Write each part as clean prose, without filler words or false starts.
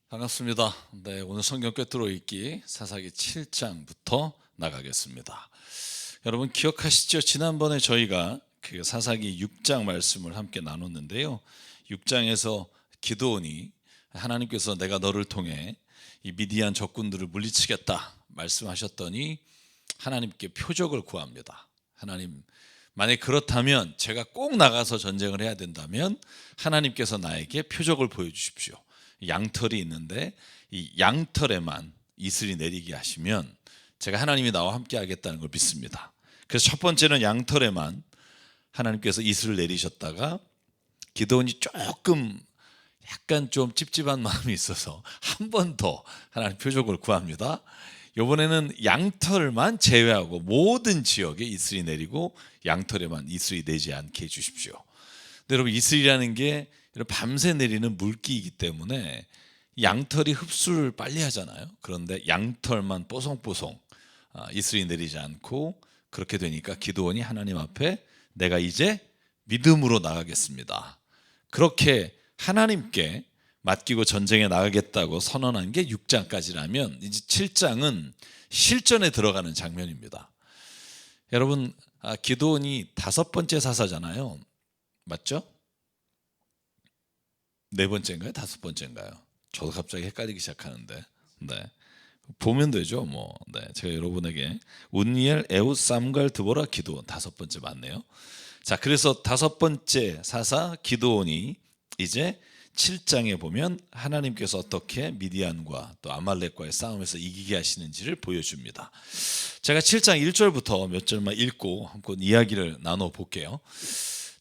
반갑습니다. 네, 오늘 성경 꿰뚫어 읽기 사사기 7장부터 나가겠습니다. 여러분 기억하시죠? 지난번에 저희가 그 사사기 6장 말씀을 함께 나눴는데요. 6장에서 기드온이 하나님께서 내가 너를 통해 이 미디안 적군들을 물리치겠다 말씀하셨더니 하나님께 표적을 구합니다. 하나님, 만약 그렇다면 제가 꼭 나가서 전쟁을 해야 된다면 하나님께서 나에게 표적을 보여주십시오. 양털이 있는데 이 양털에만 이슬이 내리게 하시면 제가 하나님이 나와 함께 하겠다는 걸 믿습니다. 그래서 첫 번째는 양털에만 하나님께서 이슬을 내리셨다가 기드온이 조금 약간 좀 찝찝한 마음이 있어서 한 번 더 하나님 표적을 구합니다. 이번에는 양털만 제외하고 모든 지역에 이슬이 내리고 양털에만 이슬이 내지 않게 해주십시오. 근데 여러분, 이슬이라는 게 밤새 내리는 물기이기 때문에 양털이 흡수를 빨리 하잖아요. 그런데 양털만 뽀송뽀송 이슬이 내리지 않고, 그렇게 되니까 기드온이 하나님 앞에 내가 이제 믿음으로 나가겠습니다, 그렇게 하나님께 맡기고 전쟁에 나가겠다고 선언한 게 6장까지라면 이제 7장은 실전에 들어가는 장면입니다. 여러분, 기드온이 5번째 사사잖아요. 맞죠? 4번째인가요? 5번째인가요? 저도 갑자기 헷갈리기 시작하는데. 네. 보면 되죠, 뭐. 네. 제가 여러분에게 운니엘, 에웃, 삼갈, 드보라, 기드온 5번째 맞네요. 자, 그래서 5번째 사사 기드온이 이제 7장에 보면 하나님께서 어떻게 미디안과 또 아말렉과의 싸움에서 이기게 하시는지를 보여줍니다. 제가 7장 1절부터 몇 절만 읽고 한번 이야기를 나눠 볼게요.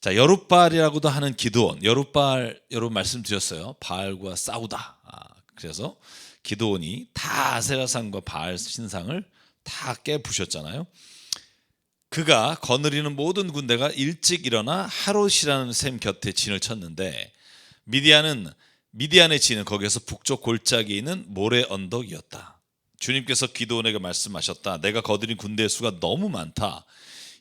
자, 여룻바알이라고도 하는 기드온. 여룻바알 여러분 말씀드렸어요. 바알과 싸우다. 그래서 기드온이 다 아세라상과 바알 신상을 다 깨부셨잖아요. 그가 거느리는 모든 군대가 일찍 일어나 하롯이라는 샘 곁에 진을 쳤는데 미디안의 진은 거기에서 북쪽 골짜기에 있는 모래 언덕이었다. 주님께서 기드온에게 말씀하셨다. 내가 거느린 군대의 수가 너무 많다.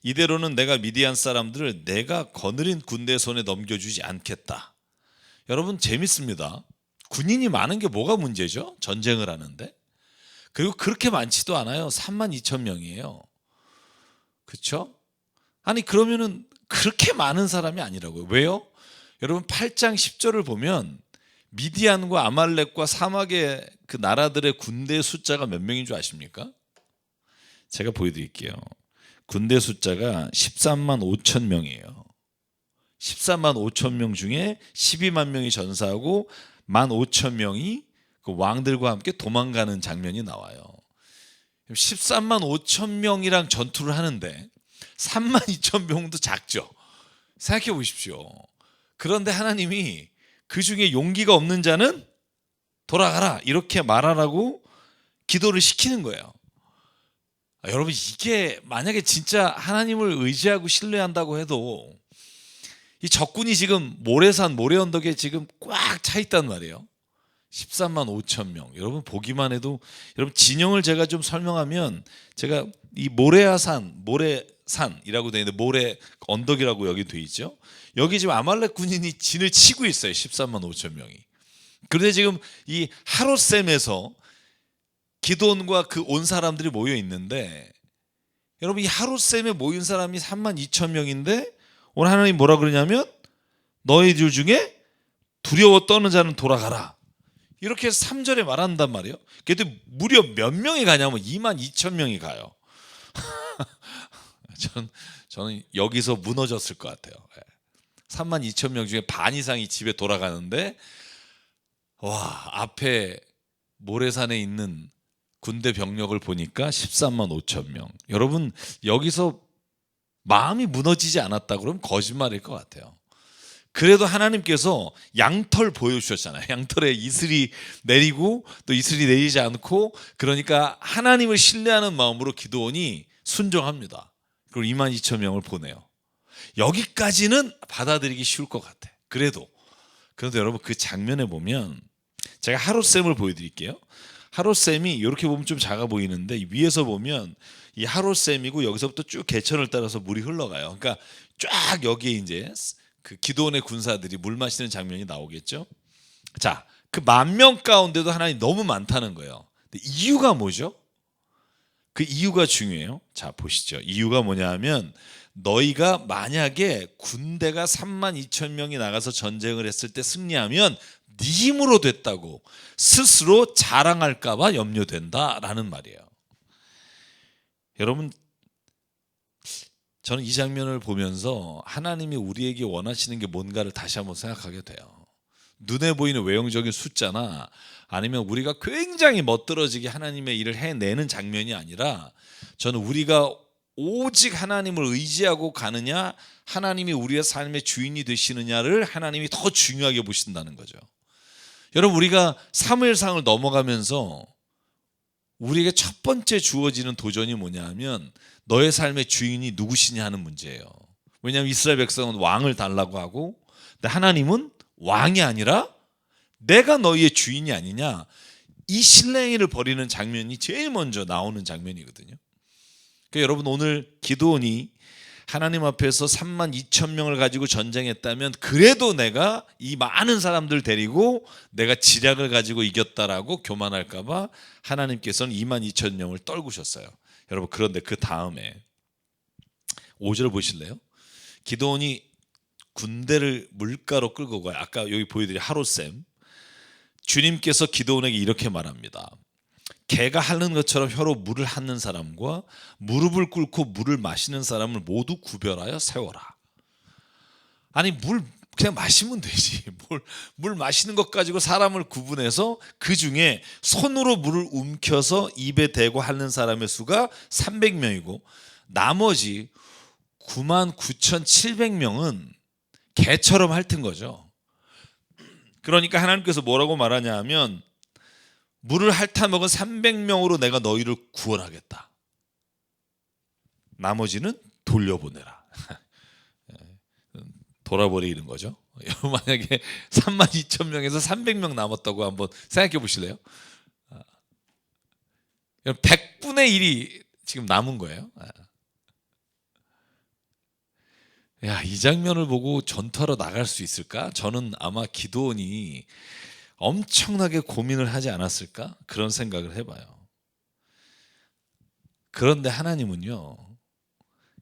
이대로는 내가 미디안 사람들을 내가 거느린 군대 손에 넘겨주지 않겠다. 여러분, 재밌습니다. 군인이 많은 게 뭐가 문제죠? 전쟁을 하는데. 그리고 그렇게 많지도 않아요. 32,000명이에요. 그렇죠? 아니, 그러면은 그렇게 많은 사람이 아니라고요. 왜요? 여러분, 8장 10절을 보면 미디안과 아말렉과 사막의 그 나라들의 군대 숫자가 몇 명인 줄 아십니까? 제가 보여드릴게요. 군대 숫자가 13만 5천 명이에요. 14만 5천 명 중에 12만 명이 전사하고 1만 5천 명이 그 왕들과 함께 도망가는 장면이 나와요. 13만 5천 명이랑 전투를 하는데 3만 2천 명도 작죠. 생각해 보십시오. 그런데 하나님이 그 중에 용기가 없는 자는 돌아가라 이렇게 말하라고 기도를 시키는 거예요. 여러분, 이게 만약에 진짜 하나님을 의지하고 신뢰한다고 해도 이 적군이 지금 모래산 모래언덕에 지금 꽉 차 있단 말이에요. 13만 5천 명. 여러분, 보기만 해도, 여러분 진영을 제가 좀 설명하면, 제가 이 모래산이라고 되어 있는데 모래 언덕이라고 여기 되어 있죠. 여기 지금 아말렉 군인이 진을 치고 있어요. 13만 5천 명이. 그런데 지금 이 하롯셈에서 기드온과 그 온 사람들이 모여 있는데, 여러분, 이 하롯셈에 모인 사람이 3만 2천 명인데 오늘 하나님 뭐라 그러냐면 너희들 중에 두려워 떠는 자는 돌아가라, 이렇게 3절에 말한단 말이에요. 그래도 무려 몇 명이 가냐면 2만 2천 명이 가요. 저는 여기서 무너졌을 것 같아요. 3만 2천 명 중에 반 이상이 집에 돌아가는데, 와, 앞에 모래산에 있는 군대 병력을 보니까 13만 5천 명. 여러분, 여기서 마음이 무너지지 않았다 그러면 거짓말일 것 같아요. 그래도 하나님께서 양털 보여주셨잖아요. 양털에 이슬이 내리고 또 이슬이 내리지 않고, 그러니까 하나님을 신뢰하는 마음으로 기드온이 순종합니다. 그리고 2만 2천 명을 보내요. 여기까지는 받아들이기 쉬울 것 같아. 그래도 여러분, 그 장면에 보면 제가 하롯셈을 보여드릴게요. 하롯셈이 이렇게 보면 좀 작아 보이는데 위에서 보면 이 하롯셈이고 여기서부터 쭉 개천을 따라서 물이 흘러가요. 그러니까 쫙 여기에 이제 그 기드온의 군사들이 물 마시는 장면이 나오겠죠. 자, 그 10,000명 가운데도 하나님 너무 많다는 거예요. 근데 이유가 뭐죠? 그 이유가 중요해요. 자, 보시죠. 이유가 뭐냐 하면 너희가 만약에 군대가 32,000명이 나가서 전쟁을 했을 때 승리하면 네 힘으로 됐다고 스스로 자랑할까 봐 염려된다라는 말이에요. 여러분, 저는 이 장면을 보면서 하나님이 우리에게 원하시는 게 뭔가를 다시 한번 생각하게 돼요. 눈에 보이는 외형적인 숫자나 아니면 우리가 굉장히 멋들어지게 하나님의 일을 해내는 장면이 아니라 저는 우리가 오직 하나님을 의지하고 가느냐, 하나님이 우리의 삶의 주인이 되시느냐를 하나님이 더 중요하게 보신다는 거죠. 여러분, 우리가 사무엘상을 넘어가면서 우리에게 첫 번째 주어지는 도전이 뭐냐 하면 너의 삶의 주인이 누구시냐 하는 문제예요. 왜냐하면 이스라엘 백성은 왕을 달라고 하고, 근데 하나님은 왕이 아니라 내가 너희의 주인이 아니냐, 이 신뢰행위를 벌이는 장면이 제일 먼저 나오는 장면이거든요. 그러니까 여러분, 오늘 기드온이 하나님 앞에서 32,000명을 가지고 전쟁했다면 그래도 내가 이 많은 사람들 데리고 내가 지략을 가지고 이겼다라고 교만할까 봐 하나님께서는 22,000명을 떨구셨어요. 여러분, 그런데 그 다음에 5절 보실래요? 기드온이 군대를 물가로 끌고 가요. 아까 여기 보여드린 하롯셈. 주님께서 기드온에게 이렇게 말합니다. 개가 핥는 것처럼 혀로 물을 핥는 사람과 무릎을 꿇고 물을 마시는 사람을 모두 구별하여 세워라. 아니, 물 그냥 마시면 되지. 물 마시는 것 가지고 사람을 구분해서 그 중에 손으로 물을 움켜서 입에 대고 핥는 사람의 수가 300명이고 나머지 99,700명은 개처럼 핥은 거죠. 그러니까 하나님께서 뭐라고 말하냐 하면 물을 핥아먹은 300명으로 내가 너희를 구원하겠다. 나머지는 돌려보내라. 돌아버리는 거죠. 여러분, 만약에 32,000명에서 300명 남았다고 한번 생각해 보실래요? 100분의 1이 지금 남은 거예요. 야, 이 장면을 보고 전투하러 나갈 수 있을까? 저는 아마 기드온이 엄청나게 고민을 하지 않았을까? 그런 생각을 해봐요. 그런데 하나님은요,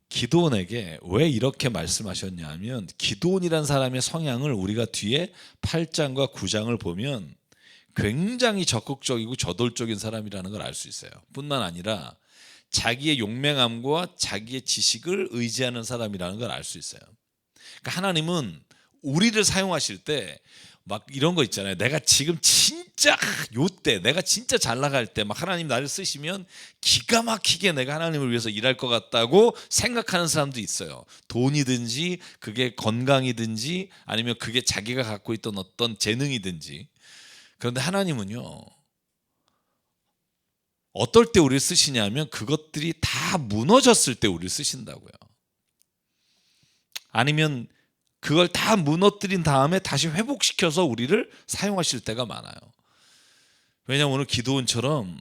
기드온에게 왜 이렇게 말씀하셨냐 하면 기드온이란 사람의 성향을 우리가 뒤에 8장과 9장을 보면 굉장히 적극적이고 저돌적인 사람이라는 걸 알 수 있어요. 뿐만 아니라 자기의 용맹함과 자기의 지식을 의지하는 사람이라는 걸 알 수 있어요. 그러니까 하나님은 우리를 사용하실 때 막 이런 거 있잖아요. 내가 지금 진짜 요때 내가 진짜 잘 나갈 때 막 하나님 나를 쓰시면 기가 막히게 내가 하나님을 위해서 일할 것 같다고 생각하는 사람도 있어요. 돈이든지 그게 건강이든지 아니면 그게 자기가 갖고 있던 어떤 재능이든지. 그런데 하나님은요, 어떨 때 우리를 쓰시냐면 그것들이 다 무너졌을 때 우리를 쓰신다고요. 아니면 그걸 다 무너뜨린 다음에 다시 회복시켜서 우리를 사용하실 때가 많아요. 왜냐하면 오늘 기드온처럼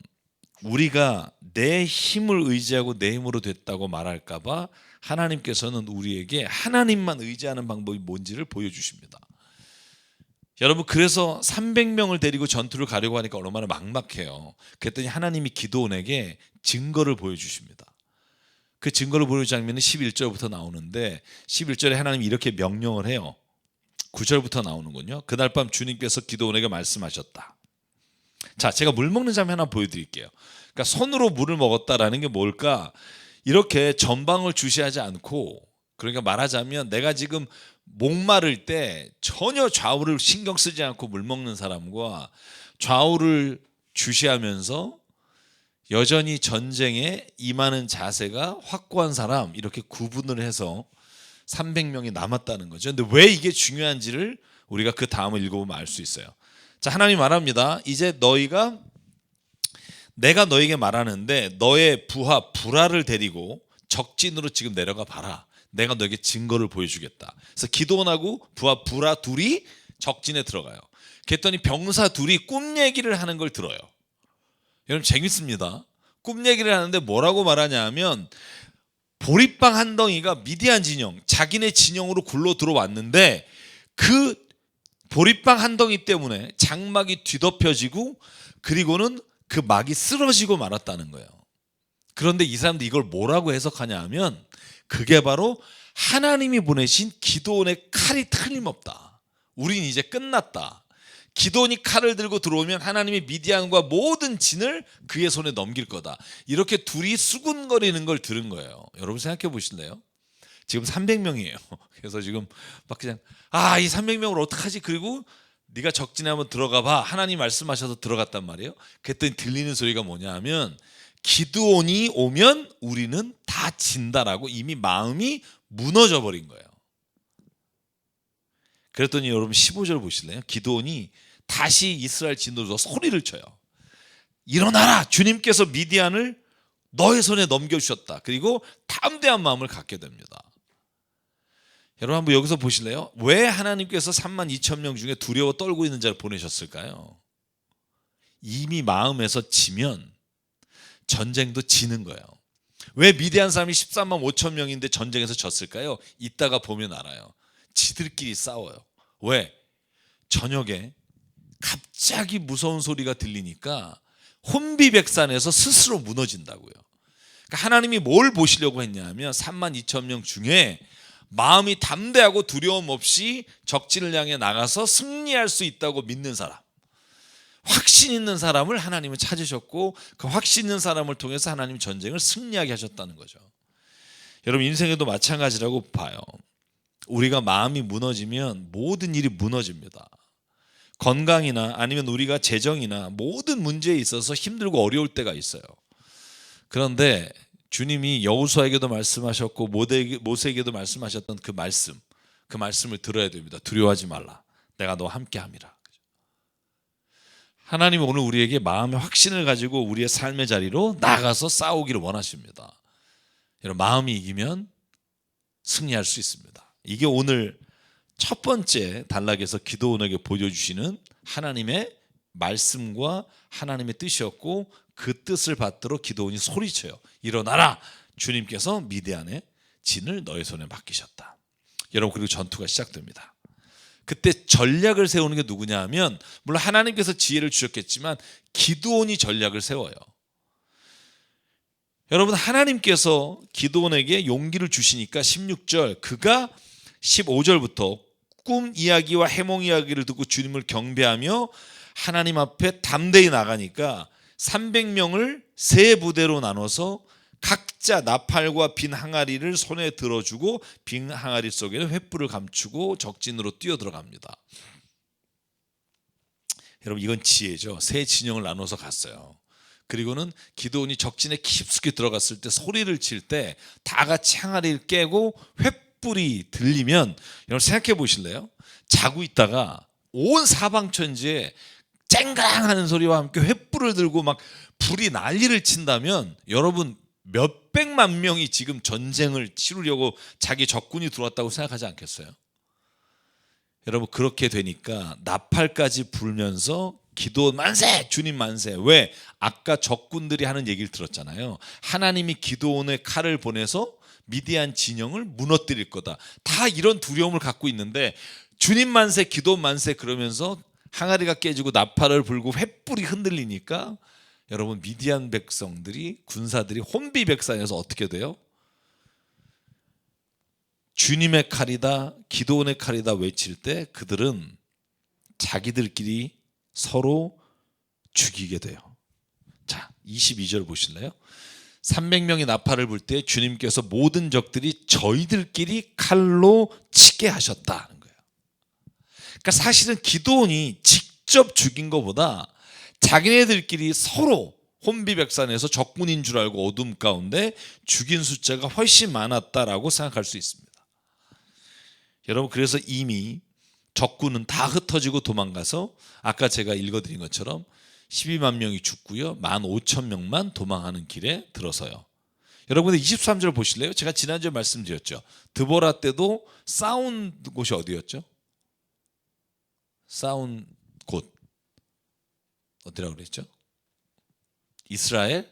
우리가 내 힘을 의지하고 내 힘으로 됐다고 말할까 봐 하나님께서는 우리에게 하나님만 의지하는 방법이 뭔지를 보여주십니다. 여러분, 그래서 300명을 데리고 전투를 가려고 하니까 얼마나 막막해요. 그랬더니 하나님이 기드온에게 증거를 보여주십니다. 그 증거를 보여주는 장면은 11절부터 나오는데 11절에 하나님이 이렇게 명령을 해요. 9절부터 나오는군요. 그날 밤 주님께서 기드온에게 말씀하셨다. 자, 제가 물 먹는 장면 하나 보여드릴게요. 그러니까 손으로 물을 먹었다라는 게 뭘까? 이렇게 전방을 주시하지 않고, 그러니까 말하자면 내가 지금 목마를 때 전혀 좌우를 신경 쓰지 않고 물 먹는 사람과 좌우를 주시하면서 여전히 전쟁에 임하는 자세가 확고한 사람, 이렇게 구분을 해서 300명이 남았다는 거죠. 근데 왜 이게 중요한지를 우리가 그 다음을 읽어보면 알 수 있어요. 자, 하나님이 말합니다. 이제 내가 너에게 말하는데 너의 부하 부라를 데리고 적진으로 지금 내려가 봐라. 내가 너에게 증거를 보여주겠다. 그래서 기드온하고 부하 부라 둘이 적진에 들어가요. 그랬더니 병사 둘이 꿈 얘기를 하는 걸 들어요. 여러분, 재밌습니다. 꿈 얘기를 하는데 뭐라고 말하냐 하면 보리빵 한 덩이가 미디안 진영, 자기네 진영으로 굴러 들어왔는데 그 보리빵 한 덩이 때문에 장막이 뒤덮여지고 그리고는 그 막이 쓰러지고 말았다는 거예요. 그런데 이 사람들이 이걸 뭐라고 해석하냐 하면 그게 바로 하나님이 보내신 기드온의 칼이 틀림없다. 우린 이제 끝났다. 기드온이 칼을 들고 들어오면 하나님이 미디안과 모든 진을 그의 손에 넘길 거다. 이렇게 둘이 수군거리는 걸 들은 거예요. 여러분 생각해 보실래요? 지금 300명이에요. 그래서 지금 막 그냥 이 300명을 어떡하지? 그리고 네가 적진에 한번 들어가 봐. 하나님 말씀하셔서 들어갔단 말이에요. 그랬더니 들리는 소리가 뭐냐 하면 기드온이 오면 우리는 다 진다라고 이미 마음이 무너져 버린 거예요. 그랬더니 여러분 15절 보실래요? 기드온이 다시 이스라엘 진도로 소리를 쳐요. 일어나라! 주님께서 미디안을 너의 손에 넘겨주셨다. 그리고 담대한 마음을 갖게 됩니다. 여러분 한번 여기서 보실래요? 왜 하나님께서 32,000명 중에 두려워 떨고 있는 자를 보내셨을까요? 이미 마음에서 지면 전쟁도 지는 거예요. 왜 미디안 사람이 13만 5천 명인데 전쟁에서 졌을까요? 이따가 보면 알아요. 지들끼리 싸워요. 왜? 저녁에 갑자기 무서운 소리가 들리니까 혼비백산에서 스스로 무너진다고요. 그러니까 하나님이 뭘 보시려고 했냐면 3만 2천 명 중에 마음이 담대하고 두려움 없이 적진을 향해 나가서 승리할 수 있다고 믿는 사람, 확신 있는 사람을 하나님은 찾으셨고 그 확신 있는 사람을 통해서 하나님이 전쟁을 승리하게 하셨다는 거죠. 여러분 인생에도 마찬가지라고 봐요. 우리가 마음이 무너지면 모든 일이 무너집니다. 건강이나 아니면 우리가 재정이나 모든 문제에 있어서 힘들고 어려울 때가 있어요. 그런데 주님이 여호수아에게도 말씀하셨고 모세에게도 말씀하셨던 그 말씀을 들어야 됩니다. 두려워하지 말라. 내가 너와 함께함이라. 하나님은 오늘 우리에게 마음의 확신을 가지고 우리의 삶의 자리로 나가서 싸우기를 원하십니다. 여러분 마음이 이기면 승리할 수 있습니다. 이게 오늘 첫 번째 단락에서 기드온에게 보여주시는 하나님의 말씀과 하나님의 뜻이었고 그 뜻을 받들어 기드온이 소리쳐요. 일어나라! 주님께서 미디안의 진을 너의 손에 맡기셨다. 여러분 그리고 전투가 시작됩니다. 그때 전략을 세우는 게 누구냐 하면 물론 하나님께서 지혜를 주셨겠지만 기드온이 전략을 세워요. 여러분 하나님께서 기드온에게 용기를 주시니까 16절 그가 15절부터 꿈 이야기와 해몽 이야기를 듣고 주님을 경배하며 하나님 앞에 담대히 나가니까 300명을 세 부대로 나눠서 각자 나팔과 빈 항아리를 손에 들어주고 빈 항아리 속에는 횃불을 감추고 적진으로 뛰어들어갑니다. 여러분 이건 지혜죠. 세 진영을 나눠서 갔어요. 그리고는 기드온이 적진에 깊숙이 들어갔을 때 소리를 칠 때 다 같이 항아리를 깨고 횃불이 들리면 여러분 생각해 보실래요? 자고 있다가 온 사방천지에 쨍그랑하는 소리와 함께 횃불을 들고 막 불이 난리를 친다면 여러분 몇백만 명이 지금 전쟁을 치르려고 자기 적군이 들어왔다고 생각하지 않겠어요? 여러분 그렇게 되니까 나팔까지 불면서 기도원 만세! 주님 만세! 왜? 아까 적군들이 하는 얘기를 들었잖아요. 하나님이 기드온의 칼을 보내서 미디안 진영을 무너뜨릴 거다. 다 이런 두려움을 갖고 있는데 주님 만세, 기드온 만세 그러면서 항아리가 깨지고 나팔을 불고 횃불이 흔들리니까 여러분 미디안 백성들이 군사들이 혼비백산에서 어떻게 돼요? 주님의 칼이다 기드온의 칼이다 외칠 때 그들은 자기들끼리 서로 죽이게 돼요. 자 22절 보실래요? 300명이 나팔을 불 때 주님께서 모든 적들이 저희들끼리 칼로 치게 하셨다는 거예요. 그러니까 사실은 기드온이 직접 죽인 것보다 자기네들끼리 서로 혼비백산에서 적군인 줄 알고 어둠 가운데 죽인 숫자가 훨씬 많았다라고 생각할 수 있습니다. 여러분 그래서 이미 적군은 다 흩어지고 도망가서 아까 제가 읽어드린 것처럼 12만 명이 죽고요 15,000명만 도망하는 길에 들어서요. 여러분 23절 보실래요? 제가 지난주에 말씀드렸죠. 드보라 때도 싸운 곳이 어디였죠? 싸운 곳 어디라고 그랬죠? 이스라엘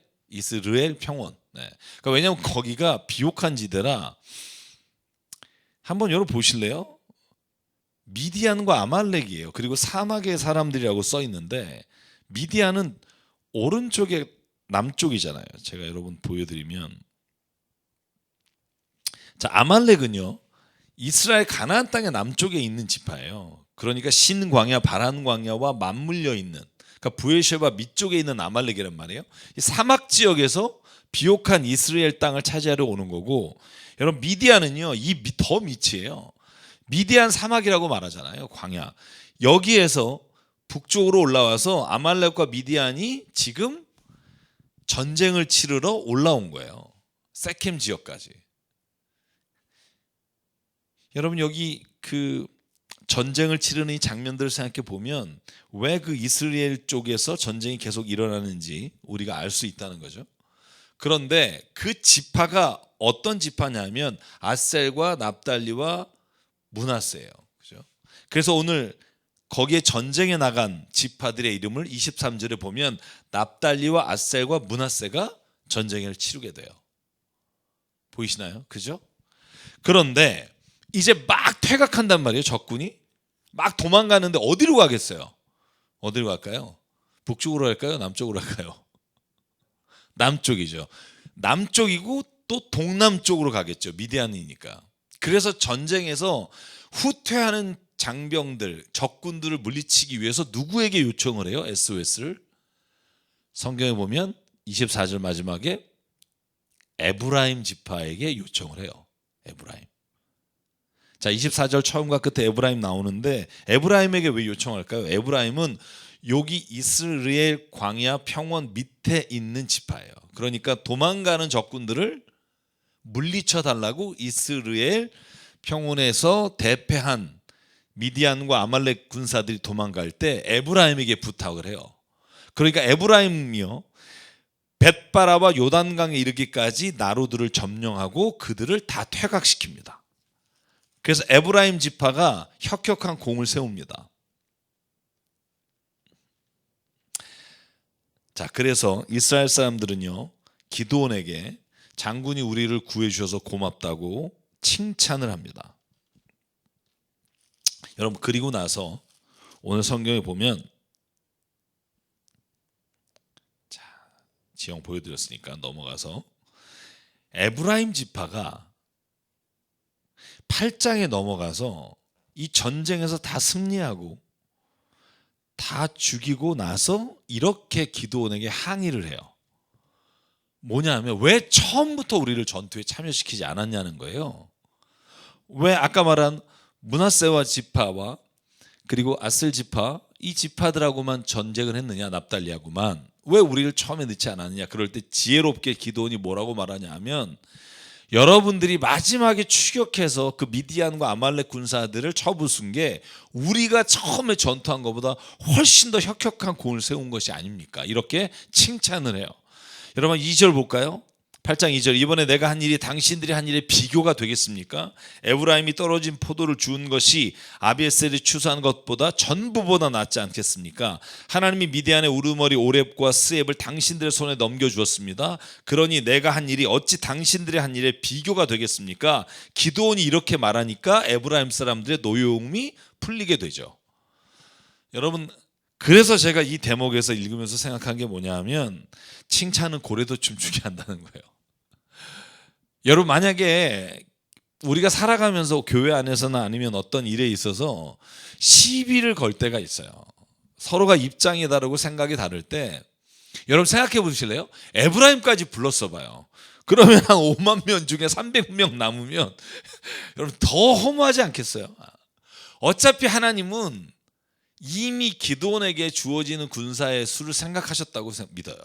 평원. 네. 그러니까 왜냐하면 거기가 비옥한 지대라 한번 여러분 보실래요? 미디안과 아말렉이에요. 그리고 사막의 사람들이라고 써 있는데 미디안은 오른쪽에 남쪽이잖아요. 제가 여러분 보여드리면, 자, 아말렉은요 이스라엘 가나안 땅의 남쪽에 있는 지파예요. 그러니까 신광야, 바란광야와 맞물려 있는, 그러니까 부에쉐바 밑쪽에 있는 아말렉이란 말이에요. 이 사막 지역에서 비옥한 이스라엘 땅을 차지하려 오는 거고, 여러분 미디안은요 이 더 밑이에요. 미디안 사막이라고 말하잖아요. 광야. 여기에서 북쪽으로 올라와서 아말렉과 미디안이 지금 전쟁을 치르러 올라온 거예요. 세켐 지역까지. 여러분 여기 그 전쟁을 치르는 이 장면들을 생각해 보면 왜 그 이스라엘 쪽에서 전쟁이 계속 일어나는지 우리가 알 수 있다는 거죠. 그런데 그 지파가 어떤 지파냐면 아셀과 납달리와 므낫세예요. 그죠? 그래서 오늘 거기에 전쟁에 나간 지파들의 이름을 23절에 보면 납달리와 아셀과 므낫세가 전쟁을 치르게 돼요. 보이시나요? 그죠? 그런데 이제 막 퇴각한단 말이에요. 적군이 막 도망가는데 어디로 가겠어요? 어디로 갈까요? 북쪽으로 갈까요? 남쪽으로 갈까요? 남쪽이죠. 남쪽이고 또 동남쪽으로 가겠죠. 미디안이니까. 그래서 전쟁에서 후퇴하는 장병들, 적군들을 물리치기 위해서 누구에게 요청을 해요? SOS를. 성경에 보면 24절 마지막에 에브라임 지파에게 요청을 해요. 에브라임. 자, 24절 처음과 끝에 에브라임 나오는데 에브라임에게 왜 요청할까요? 에브라임은 여기 이스라엘 광야 평원 밑에 있는 지파예요. 그러니까 도망가는 적군들을 물리쳐 달라고 이스라엘 평원에서 대패한 미디안과 아말렉 군사들이 도망갈 때 에브라임에게 부탁을 해요. 그러니까 에브라임이요 벳바라와 요단강에 이르기까지 나루들을 점령하고 그들을 다 퇴각시킵니다. 그래서 에브라임 지파가 혁혁한 공을 세웁니다. 자, 그래서 이스라엘 사람들은요 기드온에게 장군이 우리를 구해 주셔서 고맙다고 칭찬을 합니다. 여러분 그리고 나서 오늘 성경에 보면, 자, 지형 보여드렸으니까 넘어가서 에브라임 지파가 8장에 넘어가서 이 전쟁에서 다 승리하고 다 죽이고 나서 이렇게 기드온에게 항의를 해요. 뭐냐면 왜 처음부터 우리를 전투에 참여시키지 않았냐는 거예요. 왜 아까 말한 므낫세와 지파와 그리고 아셀 지파, 이 지파들하고만 전쟁을 했느냐, 납달리하고만. 왜 우리를 처음에 넣지 않았느냐. 그럴 때 지혜롭게 기드온이 뭐라고 말하냐 하면, 여러분들이 마지막에 추격해서 그 미디안과 아말렉 군사들을 쳐부순 게 우리가 처음에 전투한 것보다 훨씬 더 혁혁한 공을 세운 것이 아닙니까? 이렇게 칭찬을 해요. 여러분 2절 볼까요? 8장 2절. 이번에 내가 한 일이 당신들이 한 일에 비교가 되겠습니까? 에브라임이 떨어진 포도를 주운 것이 아비에셀이 추수한 것보다 전부보다 낫지 않겠습니까? 하나님이 미디안의 우르머리 오렙과 스앱을 당신들의 손에 넘겨주었습니다. 그러니 내가 한 일이 어찌 당신들의 한 일에 비교가 되겠습니까? 기드온이 이렇게 말하니까 에브라임 사람들의 노여움이 풀리게 되죠. 여러분 그래서 제가 이 대목에서 읽으면서 생각한 게 뭐냐 하면 칭찬은 고래도 춤추게 한다는 거예요. 여러분 만약에 우리가 살아가면서 교회 안에서나 아니면 어떤 일에 있어서 시비를 걸 때가 있어요. 서로가 입장이 다르고 생각이 다를 때 여러분 생각해 보실래요? 에브라임까지 불렀어 봐요. 그러면 한 5만 명 중에 300명 남으면 여러분 더 허무하지 않겠어요? 어차피 하나님은 이미 기드온에게 주어지는 군사의 수를 생각하셨다고 믿어요.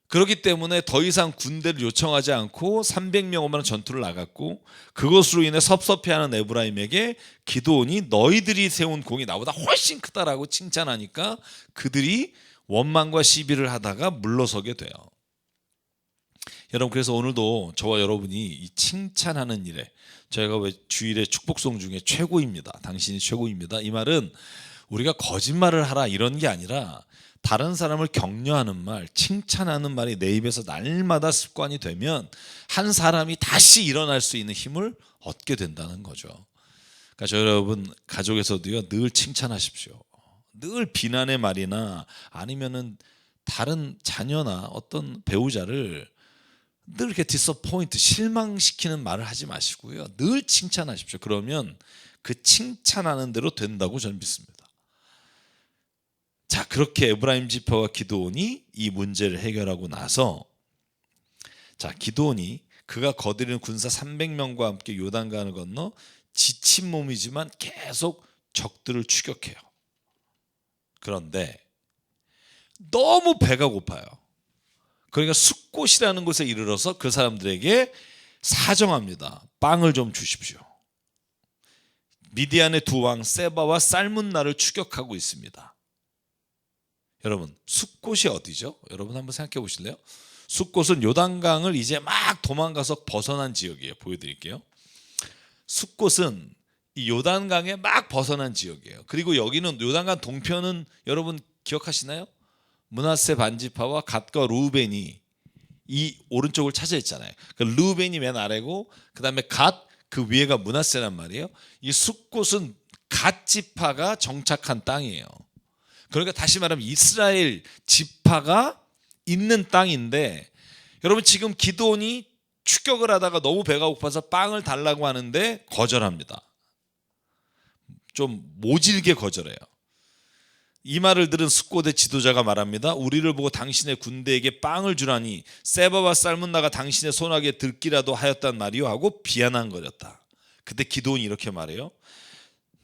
그렇기 때문에 더 이상 군대를 요청하지 않고 300명만 전투를 나갔고, 그것으로 인해 섭섭해하는 에브라임에게 기드온이 너희들이 세운 공이 나보다 훨씬 크다라고 칭찬하니까 그들이 원망과 시비를 하다가 물러서게 돼요. 여러분 그래서 오늘도 저와 여러분이 이 칭찬하는 일에, 저희가 왜 주일에 축복송 중에 최고입니다, 당신이 최고입니다, 이 말은 우리가 거짓말을 하라 이런 게 아니라 다른 사람을 격려하는 말, 칭찬하는 말이 내 입에서 날마다 습관이 되면 한 사람이 다시 일어날 수 있는 힘을 얻게 된다는 거죠. 그러니까 저 여러분 가족에서도요 늘 칭찬하십시오. 늘 비난의 말이나 아니면은 다른 자녀나 어떤 배우자를 늘 이렇게 디서포인트 실망시키는 말을 하지 마시고요. 늘 칭찬하십시오. 그러면 그 칭찬하는 대로 된다고 저는 믿습니다. 자, 그렇게 에브라임 지파와 기드온이 이 문제를 해결하고 나서 자, 기드온이 그가 거느리는 군사 300명과 함께 요단강을 건너 지친 몸이지만 계속 적들을 추격해요. 그런데 너무 배가 고파요. 그러니까 숫곳이라는 곳에 이르러서 그 사람들에게 사정합니다. 빵을 좀 주십시오. 미디안의 두 왕 세바와 살문나를 추격하고 있습니다. 여러분, 숫곳이 어디죠? 여러분 한번 생각해 보실래요? 숫곳은 요단강을 이제 막 도망가서 벗어난 지역이에요. 보여드릴게요. 숫곳은 이 요단강에 막 벗어난 지역이에요. 그리고 여기는 요단강 동편은 여러분 기억하시나요? 므낫세 반지파와 갓과 루벤이 이 오른쪽을 차지했잖아요. 그 루벤이 맨 아래고 그 다음에 갓 그 위에가 므낫세란 말이에요. 이 숫곳은 갓 지파가 정착한 땅이에요. 그러니까 다시 말하면 이스라엘 지파가 있는 땅인데 여러분 지금 기드온이 추격을 하다가 너무 배가 고파서 빵을 달라고 하는데 거절합니다. 좀 모질게 거절해요. 이 말을 들은 숫곳의 지도자가 말합니다. 우리를 보고 당신의 군대에게 빵을 주라니 세바와 살문나가 당신의 손아귀에 들기라도 하였단 말이요 하고 비아냥거렸다. 그때 기드온이 이렇게 말해요.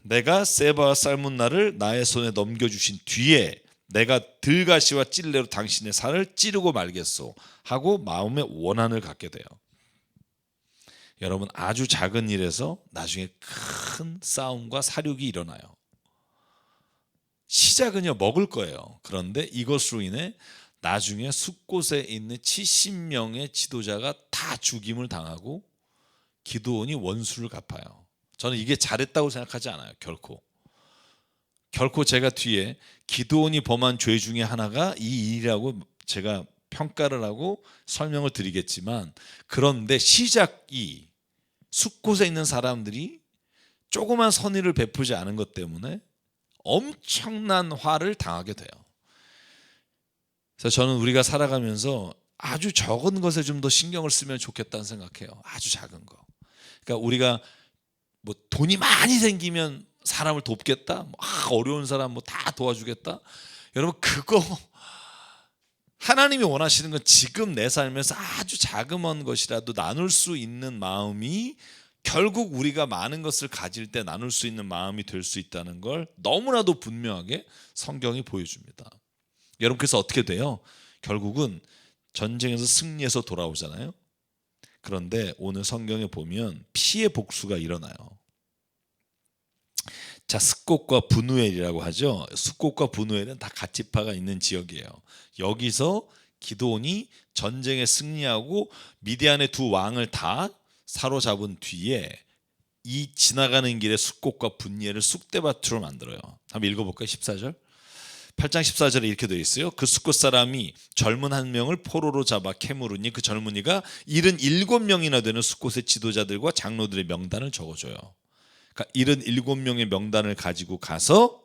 내가 세바와 살문나를 나의 손에 넘겨주신 뒤에 내가 들가시와 찔레로 당신의 살을 찌르고 말겠소 하고 마음에 원한을 갖게 돼요. 여러분 아주 작은 일에서 나중에 큰 싸움과 사륙이 일어나요. 시작은요 먹을 거예요. 그런데 이것으로 인해 나중에 숫곳에 있는 70명의 지도자가 다 죽임을 당하고 기드온이 원수를 갚아요. 저는 이게 잘했다고 생각하지 않아요. 결코 제가 뒤에 기드온이 범한 죄 중에 하나가 이 일이라고 제가 평가를 하고 설명을 드리겠지만 그런데 시작이 숫곳에 있는 사람들이 조그만 선의를 베푸지 않은 것 때문에 엄청난 화를 당하게 돼요. 그래서 저는 우리가 살아가면서 아주 적은 것에 좀 더 신경을 쓰면 좋겠다는 생각해요. 아주 작은 거. 그러니까 우리가 뭐 돈이 많이 생기면 사람을 돕겠다. 어려운 사람 다 도와주겠다. 여러분 그거 하나님이 원하시는 건 지금 내 삶에서 아주 자그마한 것이라도 나눌 수 있는 마음이 결국 우리가 많은 것을 가질 때 나눌 수 있는 마음이 될 수 있다는 걸 너무나도 분명하게 성경이 보여줍니다. 여러분 그래서 어떻게 돼요? 결국은 전쟁에서 승리해서 돌아오잖아요. 그런데 오늘 성경에 보면 피해 복수가 일어나요. 자, 숫곳과 분우엘이라고 하죠. 숫곳과 분우엘은 다 갓지파가 있는 지역이에요. 여기서 기드온이 전쟁에 승리하고 미디안의 두 왕을 다 사로잡은 뒤에 이 지나가는 길에 숫곳과 분우엘을 쑥대밭으로 만들어요. 한번 읽어볼까요? 14절 8장 14절에 이렇게 되어 있어요. 그 숫곳 사람이 젊은 한 명을 포로로 잡아 캐물으니 그 젊은이가 77명이나 되는 숫곳의 지도자들과 장로들의 명단을 적어줘요. 그러니까 77명의 명단을 가지고 가서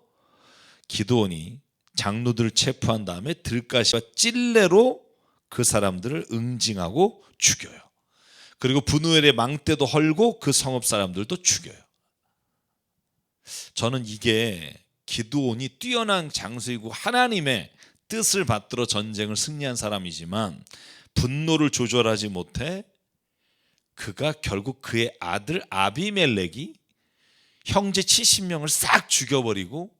기드온이 장로들을 체포한 다음에 들가시와 찔레로 그 사람들을 응징하고 죽여요. 그리고 분우엘의 망대도 헐고 그 성읍 사람들도 죽여요. 저는 이게 기드온이 뛰어난 장수이고 하나님의 뜻을 받들어 전쟁을 승리한 사람이지만 분노를 조절하지 못해 그가 결국 그의 아들 아비멜렉이 형제 70명을 싹 죽여버리고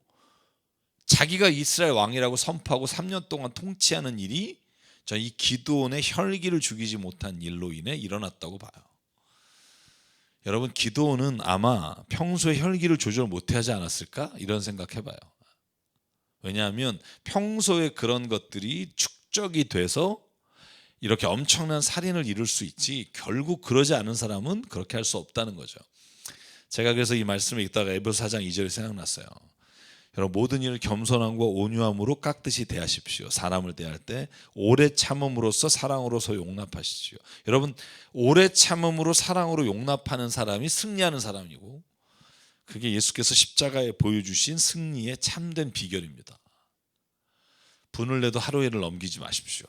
자기가 이스라엘 왕이라고 선포하고 3년 동안 통치하는 일이 저는 이 기드온의 혈기를 죽이지 못한 일로 인해 일어났다고 봐요. 여러분 기드온은 아마 평소에 혈기를 조절 못하지 않았을까? 이런 생각해봐요. 왜냐하면 평소에 그런 것들이 축적이 돼서 이렇게 엄청난 살인을 이룰 수 있지 결국 그러지 않은 사람은 그렇게 할 수 없다는 거죠. 제가 그래서 이 말씀을 읽다가 에베소 4장 2절이 생각났어요. 여러분 모든 일을 겸손함과 온유함으로 깍듯이 대하십시오. 사람을 대할 때 오래 참음으로써 사랑으로서 용납하시지요. 여러분 오래 참음으로 사랑으로 용납하는 사람이 승리하는 사람이고 그게 예수께서 십자가에 보여주신 승리의 참된 비결입니다. 분을 내도 하루에를 넘기지 마십시오.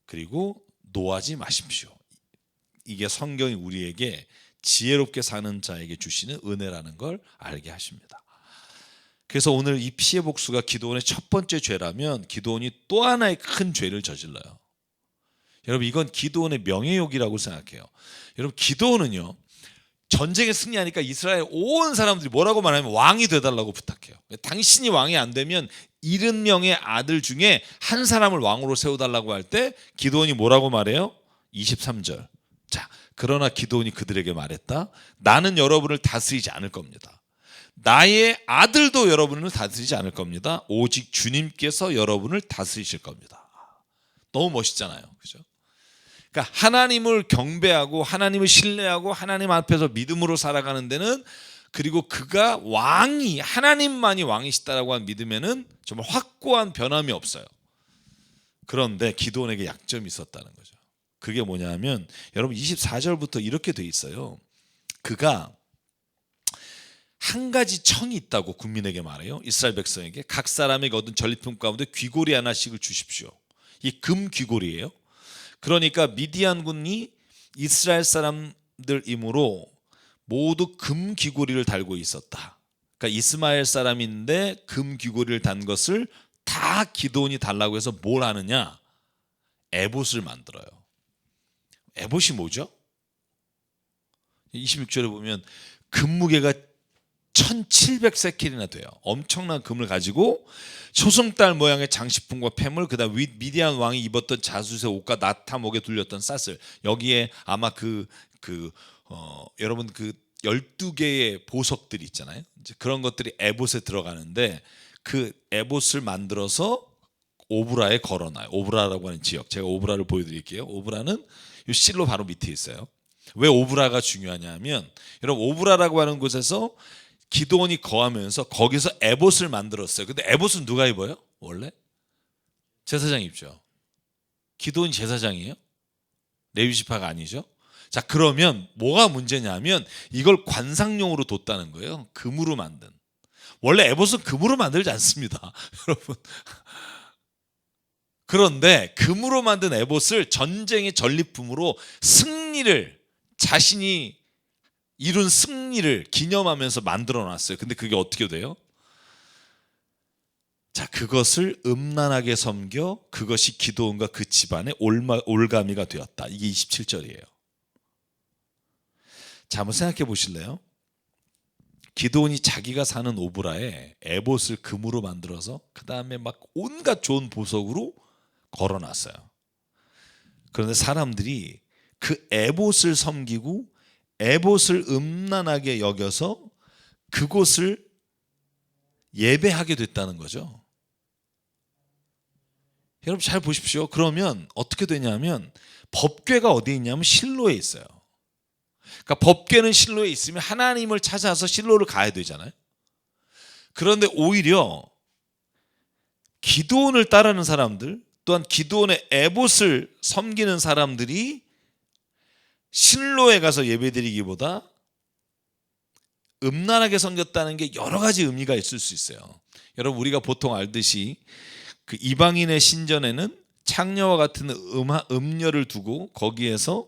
그리고 노하지 마십시오. 이게 성경이 우리에게 지혜롭게 사는 자에게 주시는 은혜라는 걸 알게 하십니다. 그래서 오늘 이 피해 복수가 기드온의 첫 번째 죄라면 기드온이 또 하나의 큰 죄를 저질러요. 여러분, 이건 기드온의 명예욕이라고 생각해요. 여러분, 기드온은요, 전쟁에 승리하니까 이스라엘 온 사람들이 뭐라고 말하면 왕이 되달라고 부탁해요. 당신이 왕이 안 되면 70명의 아들 중에 한 사람을 왕으로 세워달라고 할 때 기드온이 뭐라고 말해요? 23절. 자, 그러나 기드온이 그들에게 말했다. 나는 여러분을 다스리지 않을 겁니다. 나의 아들도 여러분을 다스리지 않을 겁니다. 오직 주님께서 여러분을 다스리실 겁니다. 너무 멋있잖아요. 그죠? 그러니까 하나님을 경배하고 하나님을 신뢰하고 하나님 앞에서 믿음으로 살아가는 데는, 그리고 그가 왕이 하나님만이 왕이시다라고 한 믿음에는 정말 확고한 변함이 없어요. 그런데 기드온에게 약점이 있었다는 거죠. 그게 뭐냐면 여러분 24절부터 이렇게 돼 있어요. 그가 한 가지 청이 있다고 국민에게 말해요. 이스라엘 백성에게 각 사람에게 얻은 전리품 가운데 귀고리 하나씩을 주십시오. 이 금 귀고리예요. 그러니까 미디안군이 이스라엘 사람들이므로 모두 금 귀고리를 달고 있었다. 그러니까 이스마엘 사람인데 금 귀고리를 단 것을 다 기드온이 달라고 해서 뭘 하느냐? 에봇을 만들어요. 에봇이 뭐죠? 26절에 보면 금무게가 1700세켈이나 돼요. 엄청난 금을 가지고 초승달 모양의 장식품과 폐물, 그다음 미디안 왕이 입었던 자수의 옷과 나타 목에 둘렸던 쌀을, 여기에 아마 여러분 그 12개의 보석들이 있잖아요. 이제 그런 것들이 에봇에 들어가는데 그 에봇을 만들어서 오브라에 걸어놔요. 오브라라고 하는 지역. 제가 오브라를 보여드릴게요. 오브라는 이 실로 바로 밑에 있어요. 왜 오브라가 중요하냐면 여러분, 오브라라고 하는 곳에서 기드온이 거하면서 거기서 에봇을 만들었어요. 근데 에봇은 누가 입어요? 원래 제사장이 입죠. 기드온이 제사장이에요? 레위지파가 아니죠. 자, 그러면 뭐가 문제냐면 이걸 관상용으로 뒀다는 거예요. 금으로 만든. 원래 에봇은 금으로 만들지 않습니다. 여러분. 그런데 금으로 만든 에봇을 전쟁의 전리품으로 자신이 이룬 승리를 기념하면서 만들어 놨어요. 근데 그게 어떻게 돼요? 자, 그것을 음란하게 섬겨 그것이 기드온과 그 집안의 올가미가 되었다. 이게 27절이에요. 자, 한번 생각해 보실래요? 기드온이 자기가 사는 오브라에 에봇을 금으로 만들어서 그 다음에 막 온갖 좋은 보석으로 걸어놨어요. 그런데 사람들이 그 에봇을 섬기고 에봇을 음란하게 여겨서 그곳을 예배하게 됐다는 거죠. 여러분 잘 보십시오. 그러면 어떻게 되냐면 법궤가 어디에 있냐면 실로에 있어요. 그러니까 법궤는 실로에 있으면 하나님을 찾아서 실로를 가야 되잖아요. 그런데 오히려 기드온을 따르는 사람들, 또한 기드온의 에봇을 섬기는 사람들이 실로에 가서 예배드리기보다 음란하게 섬겼다는 게 여러 가지 의미가 있을 수 있어요. 여러분, 우리가 보통 알듯이 그 이방인의 신전에는 창녀와 같은 음녀를 두고 거기에서